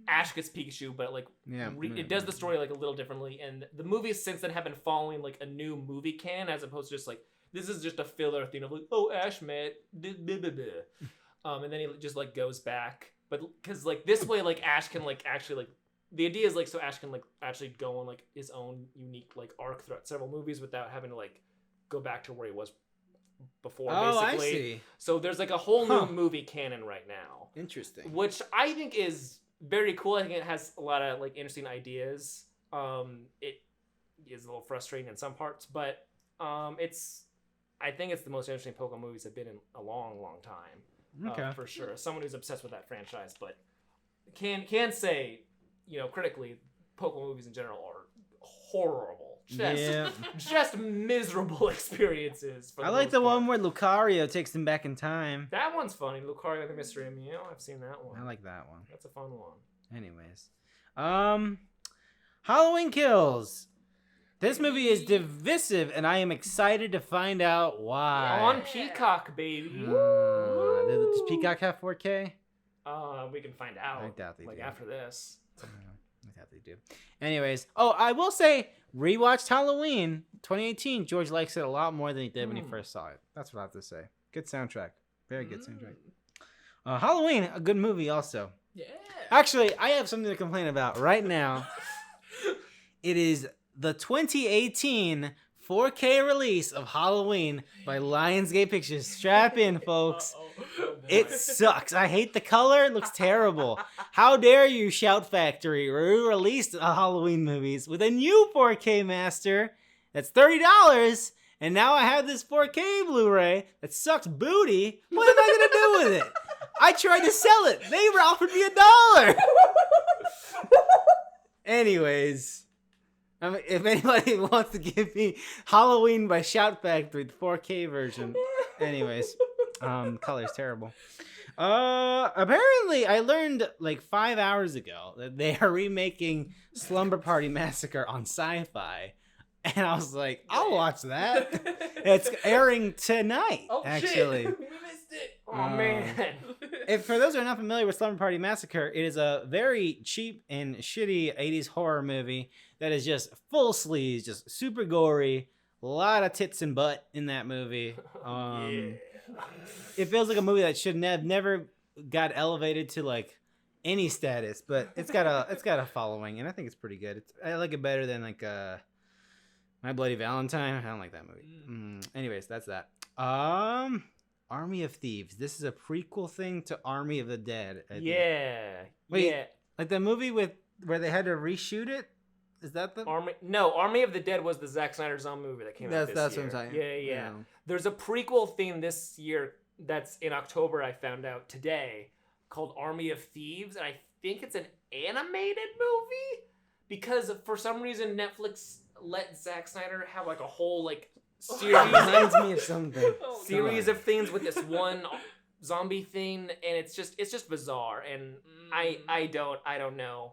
Ash gets Pikachu, but it does the story a little differently, and the movies since then have been following a new movie canon as opposed to just this is just a filler thing of Ash met and then he just goes back, but because this way Ash can actually the idea is so Ash can actually go on his own unique arc throughout several movies without having to go back to where he was before. Basically.
I see.
So there's a whole new movie canon right now.
Interesting.
Which I think is very cool. I think it has a lot of interesting ideas. It is a little frustrating in some parts, but I think it's the most interesting Pokemon movies have been in a long, long time.
Okay.
For sure. As someone who's obsessed with that franchise, but can say, critically, Pokemon movies in general are horrible. Just miserable experiences.
I like the one where Lucario takes him back in time.
That one's funny. Lucario the Mystery of Mew. I've seen that one.
I like that one.
That's a fun one.
Anyways. Halloween Kills. This movie is divisive, and I am excited to find out why.
On Peacock, baby.
Does Peacock have 4K?
We can find out.
I doubt they do.
After this.
I doubt they do. Anyways, I will say, rewatched Halloween 2018. George likes it a lot more than he did when he first saw it. That's what I have to say. Good soundtrack. Very good soundtrack. Halloween, a good movie also.
Yeah.
Actually, I have something to complain about right now. It is the 2018 4K release of Halloween by Lionsgate Pictures. Strap in, folks. It sucks. I hate the color. It looks terrible. How dare you, Shout Factory, re-released Halloween movies with a new 4K master that's $30, and now I have this 4K Blu-ray that sucks booty. What am I going to do with it? I tried to sell it. They offered me $1. Anyways, if anybody wants to give me Halloween by Shout Factory, the 4K version. Anyways, color's terrible. Apparently I learned 5 hours ago that they are remaking Slumber Party Massacre on Sci-Fi. And I was like, I'll watch that. It's airing tonight, actually.
Shit. We missed it.
Oh, man.
If for those who are not familiar with Slumber Party Massacre, it is a very cheap and shitty 80s horror movie that is just full sleeves, just super gory, a lot of tits and butt in that movie. It feels like a movie that should never got elevated to any status, but it's got a following, and I think it's pretty good. I like it better than My Bloody Valentine. I don't like that movie. Anyways, that's that. Army of Thieves. This is a prequel thing to Army of the Dead. Wait, the movie where they had to reshoot it? Is that the
Army of the Dead was the Zack Snyder zombie movie that came out this year.
That's what I'm saying.
Yeah. There's a prequel theme this year that's in October, I found out today, called Army of Thieves, and I think it's an animated movie because for some reason Netflix let Zack Snyder have a whole series
reminds me of something.
Series of things with this one zombie thing, and it's just bizarre, and I don't know.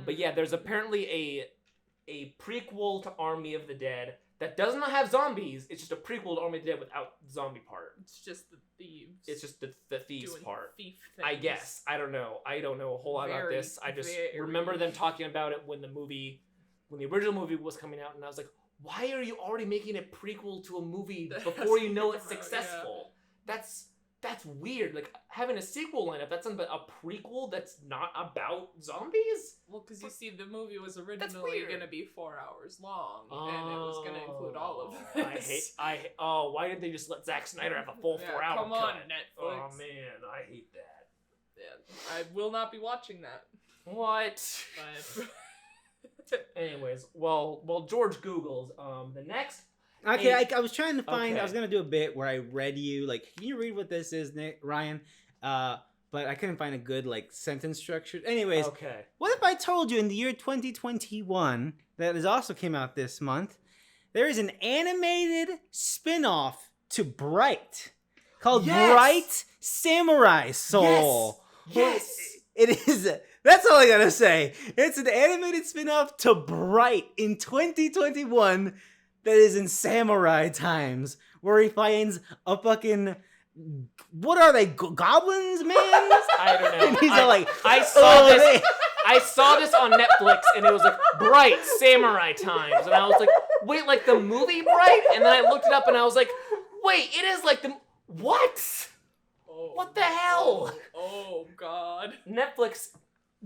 But yeah, there's apparently a prequel to Army of the Dead that does not have zombies. It's just a prequel to Army of the Dead without the zombie part.
It's just the thieves.
It's just the thieves
doing
part.
Thief
I
things.
guess. I don't know. I don't know a whole lot about this. I just remember them talking about it when the original movie was coming out, and I was like, why are you already making a prequel to a movie before you know it's successful? Yeah. That's weird. Like, having a sequel lineup, that's something but a prequel that's not about zombies?
Well, because you see, the movie was originally going to be 4 hours long, and it was going to include all of this.
Why didn't they just let Zack Snyder have a full 4 hour
Come on, Netflix.
Oh, man, I hate that.
Yeah, I will not be watching that.
What? Anyways, well, George Googles, the next...
Okay, I was trying to find. Okay. I was gonna do a bit where I read you like, can you read what this is, Ryan? But I couldn't find a good like sentence structure. Anyways,
okay.
What if I told you in the year 2021 that also came out this month, there is an animated spin-off to Bright called Bright Samurai Soul.
Yes.
It is. That's all I gotta say. It's an animated spin-off to Bright in 2021. That is in samurai times, where he finds a fucking, what are they, goblins, man?
I don't know.
And he's all like,
I saw this on Netflix, and it was like, Bright Samurai Times, and I was like, wait, like the movie Bright? And then I looked it up, and I was like, wait, it is like the, what? What the hell?
Oh God.
Netflix...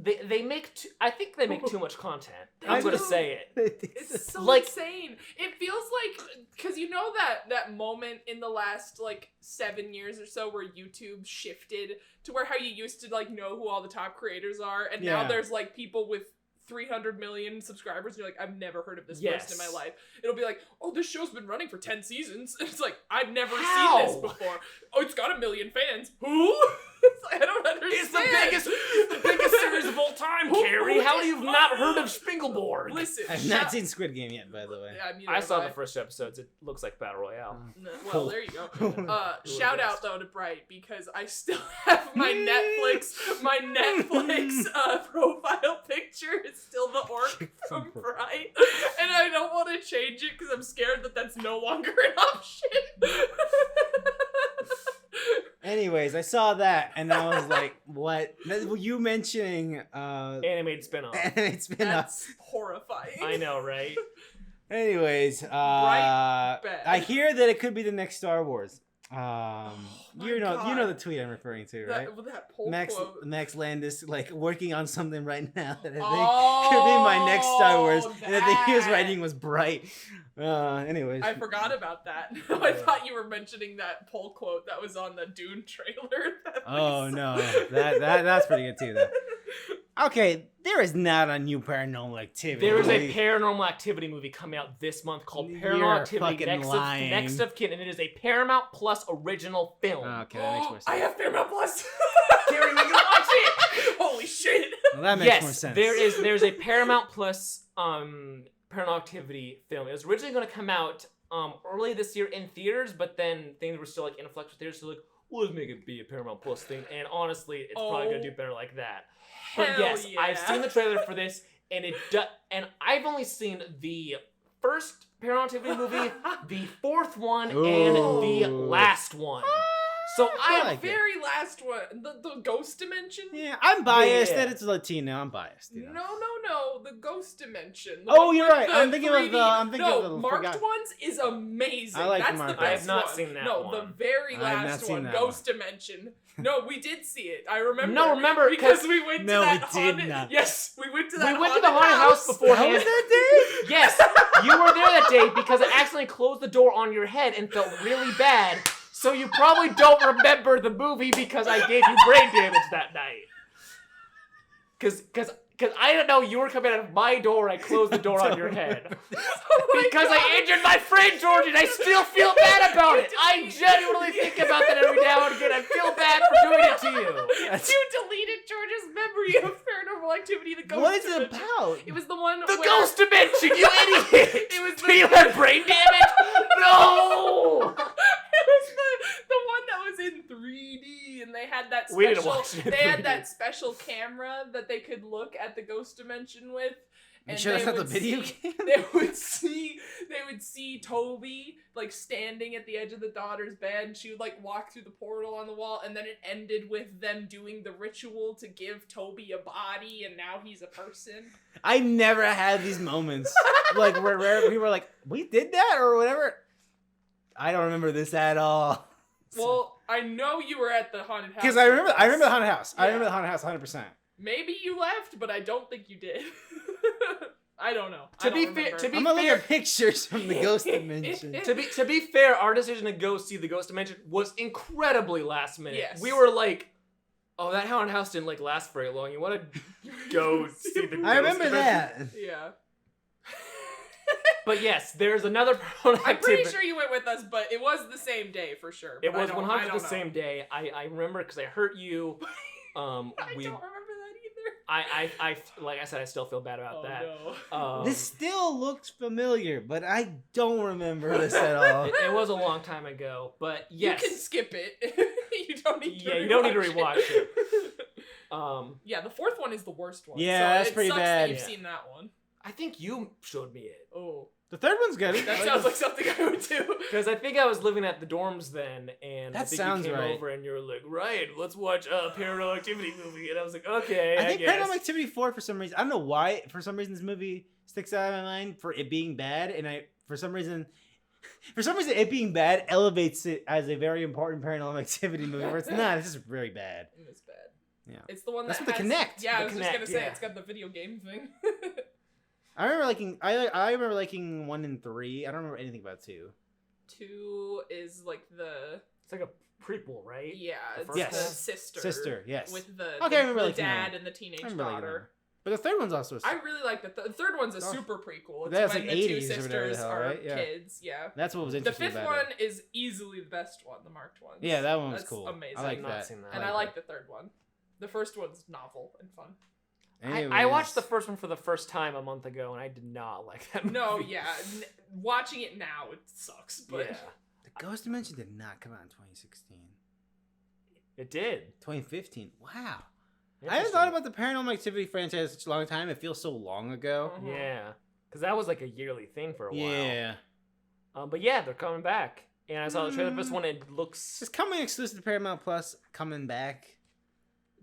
They make I think they make too much content. I'm gonna say it.
It's so insane. It feels like, because you know that moment in the last like 7 years or so where YouTube shifted to where how you used to like know who all the top creators are, and now there's like people with 300 million subscribers, and you're like, I've never heard of this person in my life. It'll be like, oh, this show's been running for 10 seasons. And it's like, I've never seen this before. Oh, it's got 1 million fans. Who? It's like, I don't understand.
It's the biggest series of all time, Carrie. How do you not heard of Spiegelborg?
Listen,
I've not seen Squid Game yet, by the way.
Yeah,
I saw the first 2 episodes. It looks like Battle Royale.
Well, there you go. Shout out though to Bright, because I still have my Netflix profile picture. It's still the orc from Bright, and I don't want to change it because I'm scared that that's no longer an option.
Anyways, I saw that and I was like, what? You mentioning
animated spin-off.
Animated spin-off.
That's horrifying.
I know, right?
Anyways, I hear that it could be the next Star Wars. You know the tweet I'm referring to, right?
That poll quote.
Max Landis like working on something right now that I think could be my next Star Wars, and the thing he was writing was Bright. Anyways,
I forgot about that. I thought you were mentioning that poll quote that was on the Dune trailer.
Oh no, that's pretty good too, though. Okay, there is not a new Paranormal Activity.
There is a Paranormal Activity movie coming out this month called Paranormal Activity Next of Kin, and it is a Paramount Plus original film.
Okay, that makes more sense.
I have Paramount Plus.
Carrie, we can watch it.
Holy shit.
Well, that makes more sense.
There's a Paramount Plus Paranormal Activity film. It was originally going to come out early this year in theaters, but then things were still like in flux with theaters, so like, well, let's make it be a Paramount Plus thing. And honestly, it's probably going to do better like that. But yes,
yeah.
I've seen the trailer for this, and and I've only seen the first Paranormal Activity movie, the fourth one, and the last one. So
the very last one, the Ghost Dimension.
Yeah, I'm biased that it's Latino. I'm biased. You know?
No, the Ghost Dimension.
You're right. I'm thinking of the
marked ones is amazing.
I like
That's
marked.
the best
I have not
one.
seen that
No,
one.
the very last one, Ghost Dimension. No, we did see it. I remember.
No, remember
because we went to that haunted.
Not.
Yes, we went to that.
We went to the haunted house beforehand.
Was that day?
Yes, you were there that day because I accidentally closed the door on your head and felt really bad. So you probably don't remember the movie because I gave you brain damage that night. Cause I didn't know you were coming out of my door. I closed the door on your head because I injured my friend George, and I still feel bad about it. I genuinely think about that every now and again. I feel bad for doing it to you.
You deleted George's memory of Paranormal Activity, the Ghost
What is
Dimension.
it about?
It was the one.
The Ghost Dimension, you idiot!
It was
Do you have brain damage? No!
It was the one that was in 3D, and they had that special.
We didn't watch it in
They had
3D.
that special camera that they could look at the Ghost Dimension with, And
sure that's not the video game?
They would see Toby like standing at the edge of the daughter's bed, and she would like walk through the portal on the wall, and then it ended with them doing the ritual to give Toby a body, and now he's a person.
I never had these moments like where we were like, we did that or whatever. I don't remember this at all.
Well, I know you were at the haunted house.
Because I remember the haunted house.
Yeah.
I remember the haunted house 100%.
Maybe you left, but I don't think you did. I don't know.
To be fair,
I'm gonna look at pictures from the ghost dimension.
to be fair, our decision to go see the ghost dimension was incredibly last minute.
Yes.
We were like, oh, that haunted house didn't like last very long. You want to go see the ghost
I remember
dimension?
that.
Yeah.
But yes, there's another paranormal
I'm
activity.
pretty sure you went with us, but it was the same day for sure.
It
but
was
I don't
100 the
know.
same day. I remember because I hurt you.
I don't remember that either.
I like I said, I still feel bad about that.
No.
This still looks familiar, but I don't remember this at all.
It was a long time ago, but yes.
You can skip it. You don't need to
you don't need to
rewatch
rewatch it.
Yeah, the fourth one is the worst one.
Yeah,
so
that's
it
pretty
sucks
bad.
That you've
Yeah.
seen that one.
I think you showed me it.
Oh.
The third one's good.
That sounds like something I would do.
Because I think I was living at the dorms then, and I
That
think
sounds
you came
right.
over and you were like, Ryan, let's watch a Paranormal Activity movie. And I was like, okay,
I think
guess.
Paranormal Activity 4 for some reason. I don't know why. For some reason, this movie sticks out of my mind for it being bad, and for some reason, it being bad elevates it as a very important Paranormal Activity movie. Where it's not. It's just very bad.
It's bad.
Yeah.
It's the one
That's
that
with the
has,
Kinect.
Yeah, I
The
was just
Kinect,
gonna say
yeah.
it's got the video game thing.
I remember liking. I remember liking 1 and 3. I don't remember anything about 2.
2 is like the
It's like a prequel, right?
yeah,
The
it's
first
Yes.
the sister.
Sister, yes.
With the
Okay, I remember
the
liking
dad
that.
and the teenage
I remember liking
daughter.
that. But the third one's also.
I really like the third one's a
Oh.
super prequel. It's
That's
when
like
the two
80s or whatever the
sisters
hell,
are
right? Yeah.
kids. Yeah.
That's what was
The
interesting
fifth
about
one
it.
is easily the best one, the marked one.
Yeah, that one was
That's
cool.
amazing.
I like
I've not
that.
seen that.
And I like the third one. The first one's novel and fun.
I watched the first one for the first time a month ago, and I did not like that movie.
No, yeah. Watching it now, it sucks. But
Yeah.
The Ghost Dimension did not come out in 2016.
It did.
2015. Wow. I haven't
Interesting.
thought about the Paranormal Activity franchise such a long time. It feels so long ago.
Mhm.
Yeah. Because that was like a yearly thing for a while.
Yeah.
But yeah, they're coming back. And I saw the trailer for this one, it looks...
It's coming exclusive to Paramount Plus. Coming back.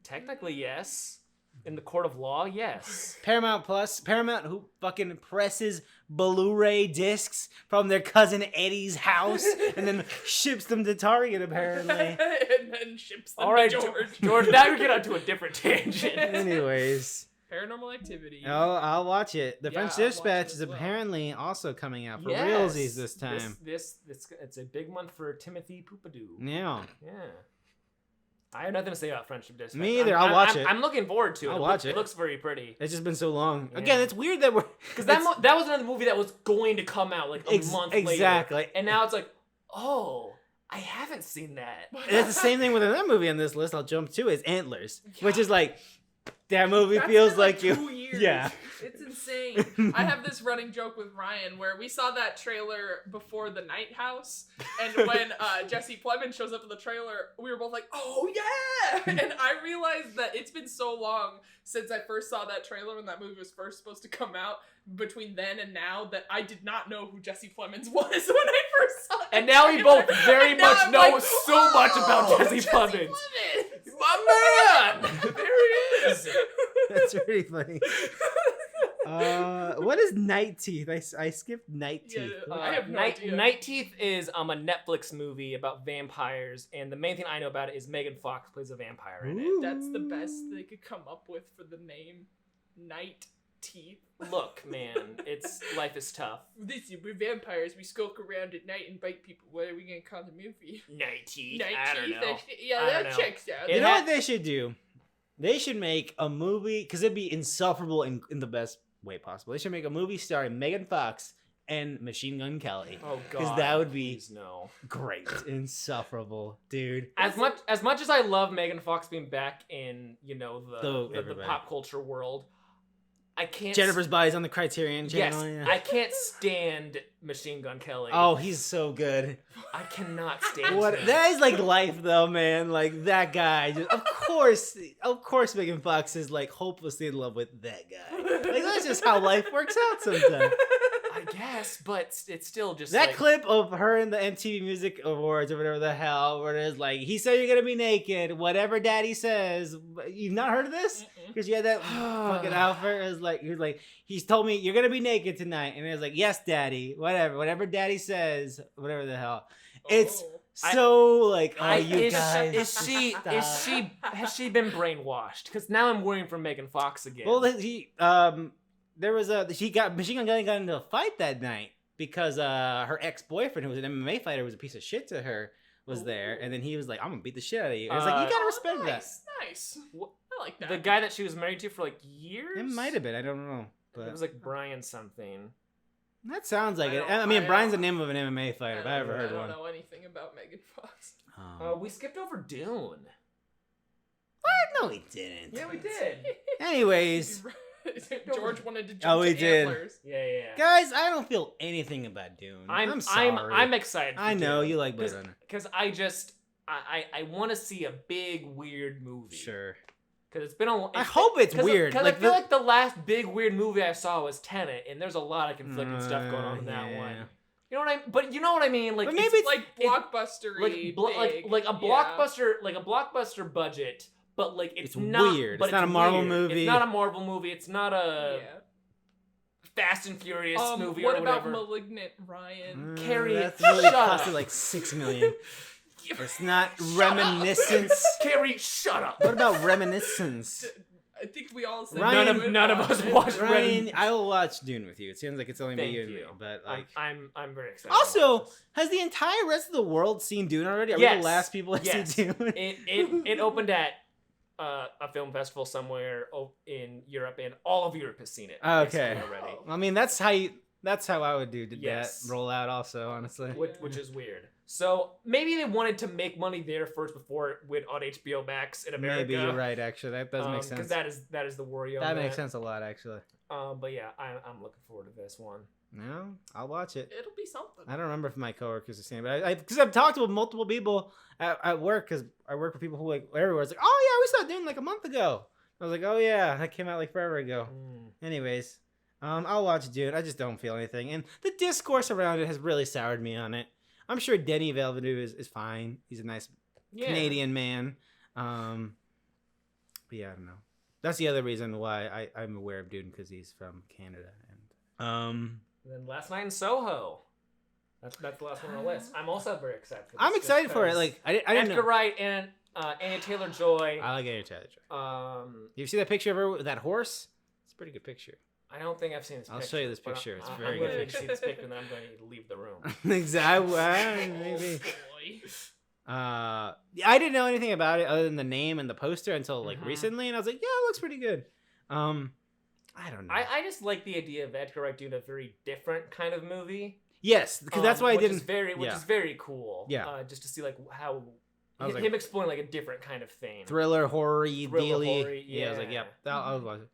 Technically, yes. In the court of law, yes.
Paramount Plus. Paramount who fucking presses Blu-ray discs from their cousin Eddie's house and then ships them to Target apparently.
and then ships them
All right,
to George.
George, now we get onto a different tangent.
Anyways.
Paranormal Activity.
I'll watch it. The
Yeah,
French
I'll watch
Dispatch
it
is
as well.
apparently also coming out for
Yes.
realsies this time.
It's a big month for Timothy Poupadou.
Yeah.
Yeah. I have nothing to say about Friendship Dispatch.
Me either. I'll watch it.
I'm looking forward to it.
I'll watch
It
it.
looks very pretty.
It's just been so long.
Yeah.
Again, it's weird that we're
Because that was another movie that was going to come out like a month later.
exactly.
And now it's like, oh, I haven't seen that.
And it's the same thing with another movie on this list. I'll jump to is Antlers, which is like that movie
That's
feels
been,
like
2
you.
years.
Yeah.
It's insane. I have this running joke with Ryan where we saw that trailer before The Night House, and when Jesse Plemons shows up in the trailer, we were both like, "Oh yeah!" And I realized that it's been so long since I first saw that trailer when that movie was first supposed to come out. Between then and now, that I did not know who Jesse Plemons was when I first saw it.
And now we both very much know so much about Jesse Plemons. My man! There he is!
That's really funny. What is Night Teeth? I skipped Night Teeth.
Yeah, I have no idea.
Night Teeth is a Netflix movie about vampires, and the main thing I know about it is Megan Fox plays a vampire in it.
That's the best they could come up with for the name. Night Teeth.
Look, man, life is tough.
We're vampires. We skulk around at night and bite people. What are we gonna call the movie?
Night Teeth.
Night
I don't
Teeth.
know.
Yeah,
I
that
don't know.
checks out.
You know what they should do? They should make a movie, because it'd be insufferable in the best way possible. They should make a movie starring Megan Fox and Machine Gun Kelly.
Oh god.
Because that would be
Please no.
great. Insufferable, dude.
As much as I love Megan Fox being back in, the
everybody.
pop culture world,
Jennifer's Body's on the Criterion channel.
Yes,
Yeah.
I can't stand Machine Gun Kelly.
Oh, he's so good.
I cannot stand
What
him.
that is like life though, man. Like that guy. Of course, Megan Fox is like hopelessly in love with that guy. Like that's just how life works out sometimes.
I guess, but it's still just
That
like,
clip of her in the MTV Music Awards or whatever the hell, where it is like, he said you're gonna be naked, whatever daddy says. You've not heard of this? Because you had that fucking outfit. It was like, he's told me you're gonna be naked tonight, and it was like, yes, daddy, whatever daddy says, whatever the hell. It's so like, oh, you guys.
Has she been brainwashed? Because now I'm worrying for Megan Fox again.
Well, there was Machine Gun Kelly got into a fight that night because her ex-boyfriend, who was an MMA fighter, was a piece of shit to her, was there, and then he was like, I'm gonna beat the shit out of you. And it's like, you gotta respect that.
Nice. I like that.
The guy that she was married to for like years?
It might have been, I don't know. But
It was like Brian something.
that sounds like it. I mean, Brian's the name of an MMA fighter, if I ever heard one.
I don't know anything about Megan Fox.
We skipped over Dune.
What? No, we didn't.
Yeah, we did.
Anyways,
George wanted to jump
Oh, we
to
did.
antlers.
Yeah.
guys, I don't feel anything about Dune. I'm sorry.
I'm excited. For
I know
Dune,
you like Blade Runner.
because I want to see a big weird movie.
Sure.
Because it's been a.
I hope it's weird.
Because
Like
I feel like the last big weird movie I saw was Tenet, and there's a lot of conflicting stuff going on in that
yeah.
one. You know what I? But you know what I mean? Like
But maybe
it's
Like blockbuster-y,
like a blockbuster budget, but like it's not
weird.
But
It's not a Marvel
weird.
movie.
It's not a Marvel movie. It's not a
Yeah.
Fast and Furious movie
what
or
about
whatever.
Malignant, Ryan?
Carrie,
That's really
shut
costed
up.
like $6 million. It's not Reminiscence.
Carrie, shut up.
What about Reminiscence?
I think we all said
Ryan-
none of us watched
Ryan, I will watch Dune with you. It seems like it's only
Thank
me and
you.
me, but like.
I'm very excited.
Also,
about this.
has the entire rest of the world seen Dune already? Are we
Yes.
the last people to
Yes.
see Dune?
it opened at a film festival somewhere in Europe, and all of Europe has seen it.
Okay.
basically already,
I mean, that's how I would do
Yes.
that roll out. Also, honestly.
which is weird. So maybe they wanted to make money there first before it went on HBO Max in America.
Maybe you're right. Actually, that does make sense.
Because that is the worry on
That makes sense a lot, actually.
But yeah, I'm looking forward to this one.
No, I'll watch it.
It'll be something.
I don't remember if my coworkers are saying, but because I've talked with multiple people at work, because I work with people who like everywhere. It's like, oh yeah, we saw Dune like a month ago. I was like, oh yeah, that came out like forever ago. Anyways, I'll watch Dune. I just don't feel anything, and the discourse around it has really soured me on it. I'm sure Denis Villeneuve is fine. He's a nice Canadian man. But yeah, I don't know. That's the other reason why I'm aware of Dune, because he's from Canada. And
then Last Night in Soho. That's the last one on the list. I'm also very excited for this.
I'm excited for it. Like I didn't
Edgar
know.
Wright and Anya Taylor-Joy.
I like Anya Taylor-Joy.
Um,
You see that picture of her with that horse? It's a pretty good picture.
I don't think I've seen this picture.
I'll show you this
but
picture. It's
I'm
very
going
good
to see this picture, and then I'm going to leave the room.
Exactly. Maybe. I didn't know anything about it other than the name and the poster until like recently, and I was like, yeah, it looks pretty good. I don't know.
I just like the idea of Edgar Wright doing a very different kind of movie.
Yes, because that's why I didn't.
Which is very cool.
Yeah.
Just to see like how
I was
him
like,
exploring like a different kind of thing.
thriller, horror-y,
Thriller,
dealy.
horror-y,
Yeah, I was like,
yeah.
yep. I was watching.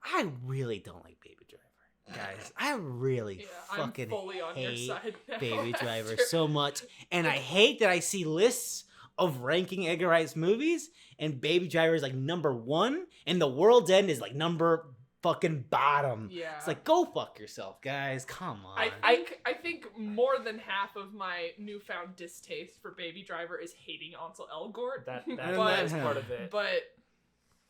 I really don't like Baby Driver, guys. I really fucking
I'm fully on your
hate
side now
Baby Driver
after-
so much, and I hate that I see lists of ranking Edgar Wright's movies, and Baby Driver is like number 1, and The World's End is like number fucking bottom.
Yeah.
It's like, go fuck yourself, guys. Come on.
I think more than half of my newfound distaste for Baby Driver is hating Ansel Elgort.
That
but,
is part of it.
But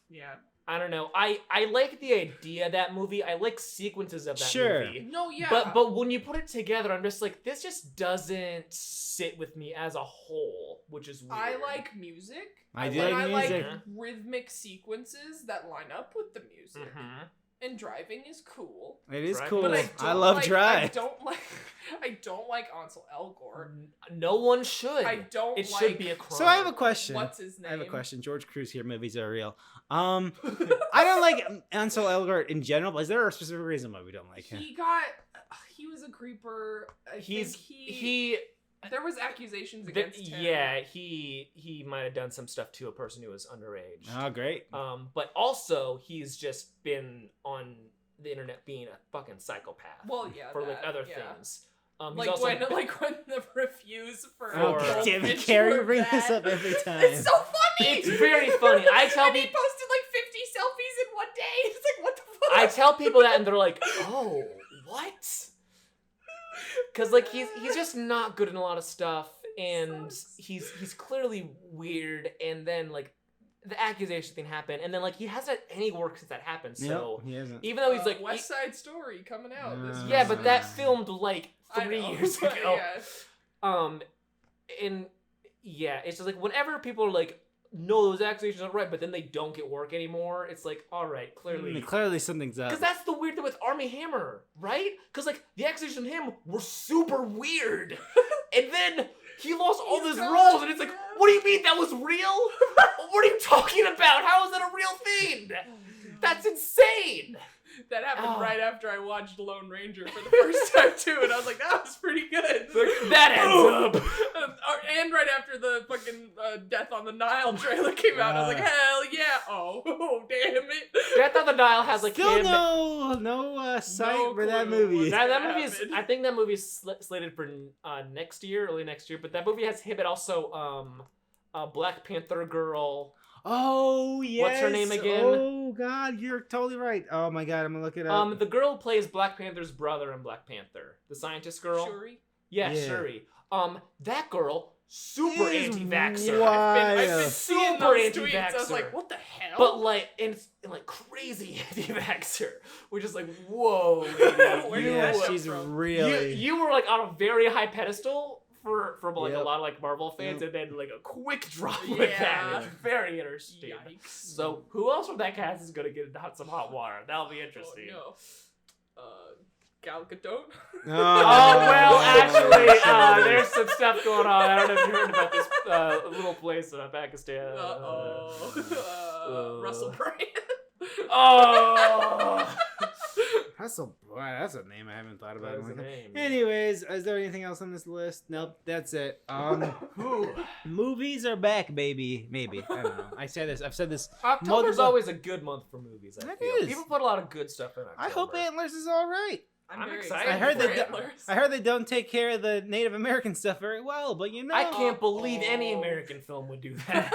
yeah.
I don't know. I like the idea of that movie. I like sequences of that
Sure.
movie.
No, yeah.
But when you put it together, I'm just like, this just doesn't sit with me as a whole, which is weird.
I like music.
I do
and
like
I
music.
like rhythmic sequences that line up with the music. And driving is cool.
It is
Drive.
cool.
But
I love
I
Drive.
don't like Ansel Elgort.
No one should.
I don't
It
like
should be a crime.
So I have a question.
What's his name?
I have a question. George Cruise here. Movies are real. I don't like Ansel Elgort in general, but is there a specific reason why we don't like him?
He was a creeper.
He's
he There was accusations against him.
Yeah, he might have done some stuff to a person who was underage.
Oh, great.
But also he's just been on the internet being a fucking psychopath.
Well, yeah,
for like
that,
other
yeah.
things.
Like
also
when the reviews for
Oh, damn it, Carrie, bring this up every time.
It's so funny.
It's very funny. I tell
and he
people,
posted like 50 selfies in one day. It's like, what the fuck?
I tell people that, and they're like, "Oh, what?" Because like he's just not good in a lot of stuff, and he's clearly weird. And then like the accusation thing happened, and then like he hasn't had any work since that happened. So
he hasn't.
even though he's like
West Side Story coming out. This
yeah, but that
Christmas.
filmed like 3 years ago.
Yeah.
And yeah, it's just like whenever people are like, no, those accusations aren't right, but then they don't get work anymore, it's like, all right,
Clearly something's up.
because that's the weird thing with Armie Hammer, right? Because like the accusations on him were super weird, and then he lost all
He's
those
gone,
roles, and it's like,
yeah.
what do you mean that was real? What are you talking about? How is that a real thing? That's insane.
That happened right after I watched Lone Ranger for the first time too, and I was like, that was pretty good.
That adds up.
And right after the fucking Death on the Nile trailer came out, I was like, hell yeah! Oh, damn it!
Death on the Nile has like
Still
him.
no sight
No
for that
clue
movie.
what's
That movie is.
happened.
I think that movie is slated for next year, early next year. But that movie has him and also Black Panther girl.
Oh yes.
What's her name again?
Oh God, you're totally right. Oh my God, I'm gonna look it up.
The girl who plays Black Panther's brother in Black Panther, the scientist girl.
Shuri?
Yeah,
Yeah.
Shuri. That girl, super
Is
anti-vaxxer.
wild.
I've been seeing
Super
those tweets. I was
anti-vaxxer.
like, what the hell?
But like, and like crazy anti-vaxxer. We're just like, whoa, lady,
Where
you,
did
Yeah,
that come
she's
from?
really.
you were like on a very high pedestal for like
Yep.
a lot of like Marvel fans,
Yep.
and then like a quick drop with that.
Yeah.
It's very interesting.
Yikes.
So who else from that cast is gonna get some hot water? That'll be interesting.
Oh, no. Gal Gadot?
Oh well, actually,
shit.
there's some stuff going on. I don't know if you heard about this little place in Pakistan.
Russell Brand.
Oh,
That's a name I haven't thought about.
that
in a
was
long
the
time.
name.
Anyways, is there anything else on this list? Nope, that's it. Movies are back, baby. Maybe, I don't know. I've said this.
October's
multiple-
always a good month for movies. I
It
feel
is.
people put a lot of good stuff in October.
I hope Antlers is all right.
I'm very
excited
I heard
for
they.
Antlers.
I heard they don't take care of the Native American stuff very well, but you know.
I can't believe any
Oh.
American film would do that.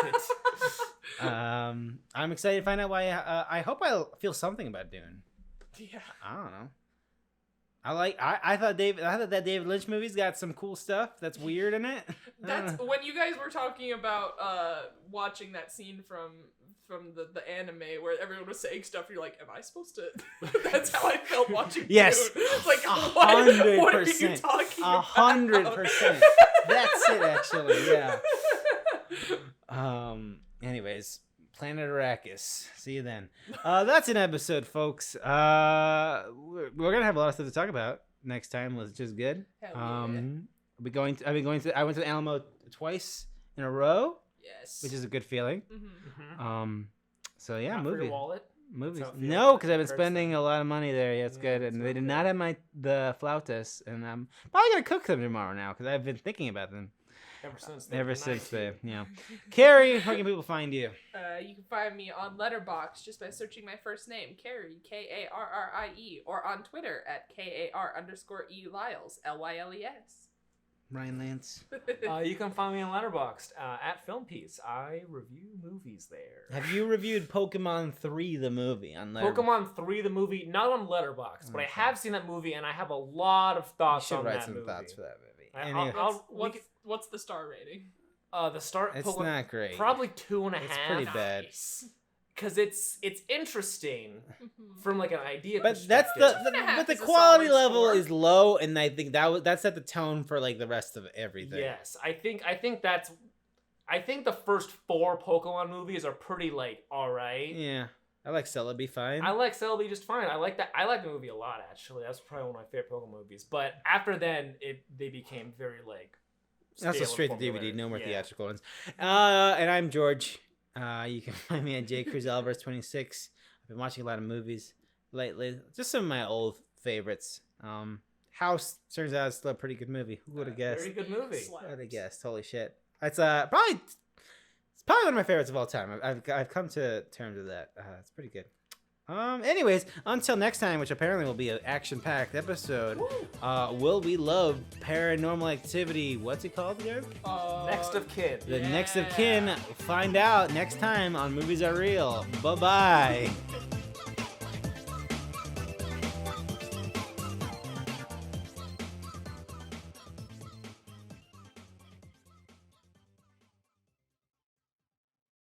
I'm excited to find out why. I hope I'll feel something about Dune.
Yeah.
I don't know. I thought that David Lynch movie's got some cool stuff that's weird in it.
That's when you guys were talking about watching that scene from the anime where everyone was saying stuff. You're like, am I supposed to? That's how I felt watching.
Yes.
Dune. It's like, what are you
100%.
talking about?
100%. That's it, actually. Yeah. Anyways, Planet Arrakis. See you then. That's an episode, folks. We're gonna have a lot of stuff to talk about next time, which is good.
Hell yeah.
I went to the Alamo twice in a row,
Yes.
which is a good feeling.
Mm-hmm.
So yeah,
Not for your
movie.
wallet.
Movies.
That's how it feels.
No, because I've been
Hurts
spending
them.
a lot of money there. Yeah, it's
Yeah,
good.
it's
And
not
they did
good.
not have the flautas, and I'm probably gonna cook them tomorrow now because I've been thinking about them ever since they. Carrie, how can people find you?
You can find me on Letterboxd just by searching my first name, Carrie, Karrie, or on Twitter at KAR_E Lyles, LYLES.
Ryan Lance.
You can find me on Letterboxd at Film Piece. I review movies there.
Have you reviewed Pokemon 3 the movie on Letterboxd?
Pokemon 3 the movie, not on Letterboxd, but I
Okay.
have seen that movie and I have a lot of
You
thoughts
should
on
write
that
some
movie.
thoughts for that movie.
I'll-
Anyway,
What's the star rating?
The start
it's
Pokemon,
not great.
probably 2.5.
It's pretty bad.
Nice.
Because it's interesting from like an idea
But that's
perspective.
but the
Is a
quality
solid
level
score.
is low, and I think that set the tone for like the rest of everything.
Yes, I think the first 4 Pokemon movies are pretty like all right.
Yeah, I like Celebi fine.
I like Celebi just fine. I like that. I like the movie a lot actually. That's probably one of my favorite Pokemon movies. But after then, they became very like.
Also
stale
straight to
and
DVD,
formulaic.
no more
Yeah.
theatrical ones. And I'm George. You can find me at jcruzalvarez26. I've been watching a lot of movies lately. Just some of my old favorites. House turns out it's still a pretty good movie. Who would have guessed?
Very good movie.
Who would have guessed? Holy shit! It's probably one of my favorites of all time. I've come to terms with that. It's pretty good. Anyways, until next time, which apparently will be an action-packed episode, will we love Paranormal Activity? What's it called again?
Next of Kin.
The Next of Kin. Find out next time on Movies Are Real. Bye-bye.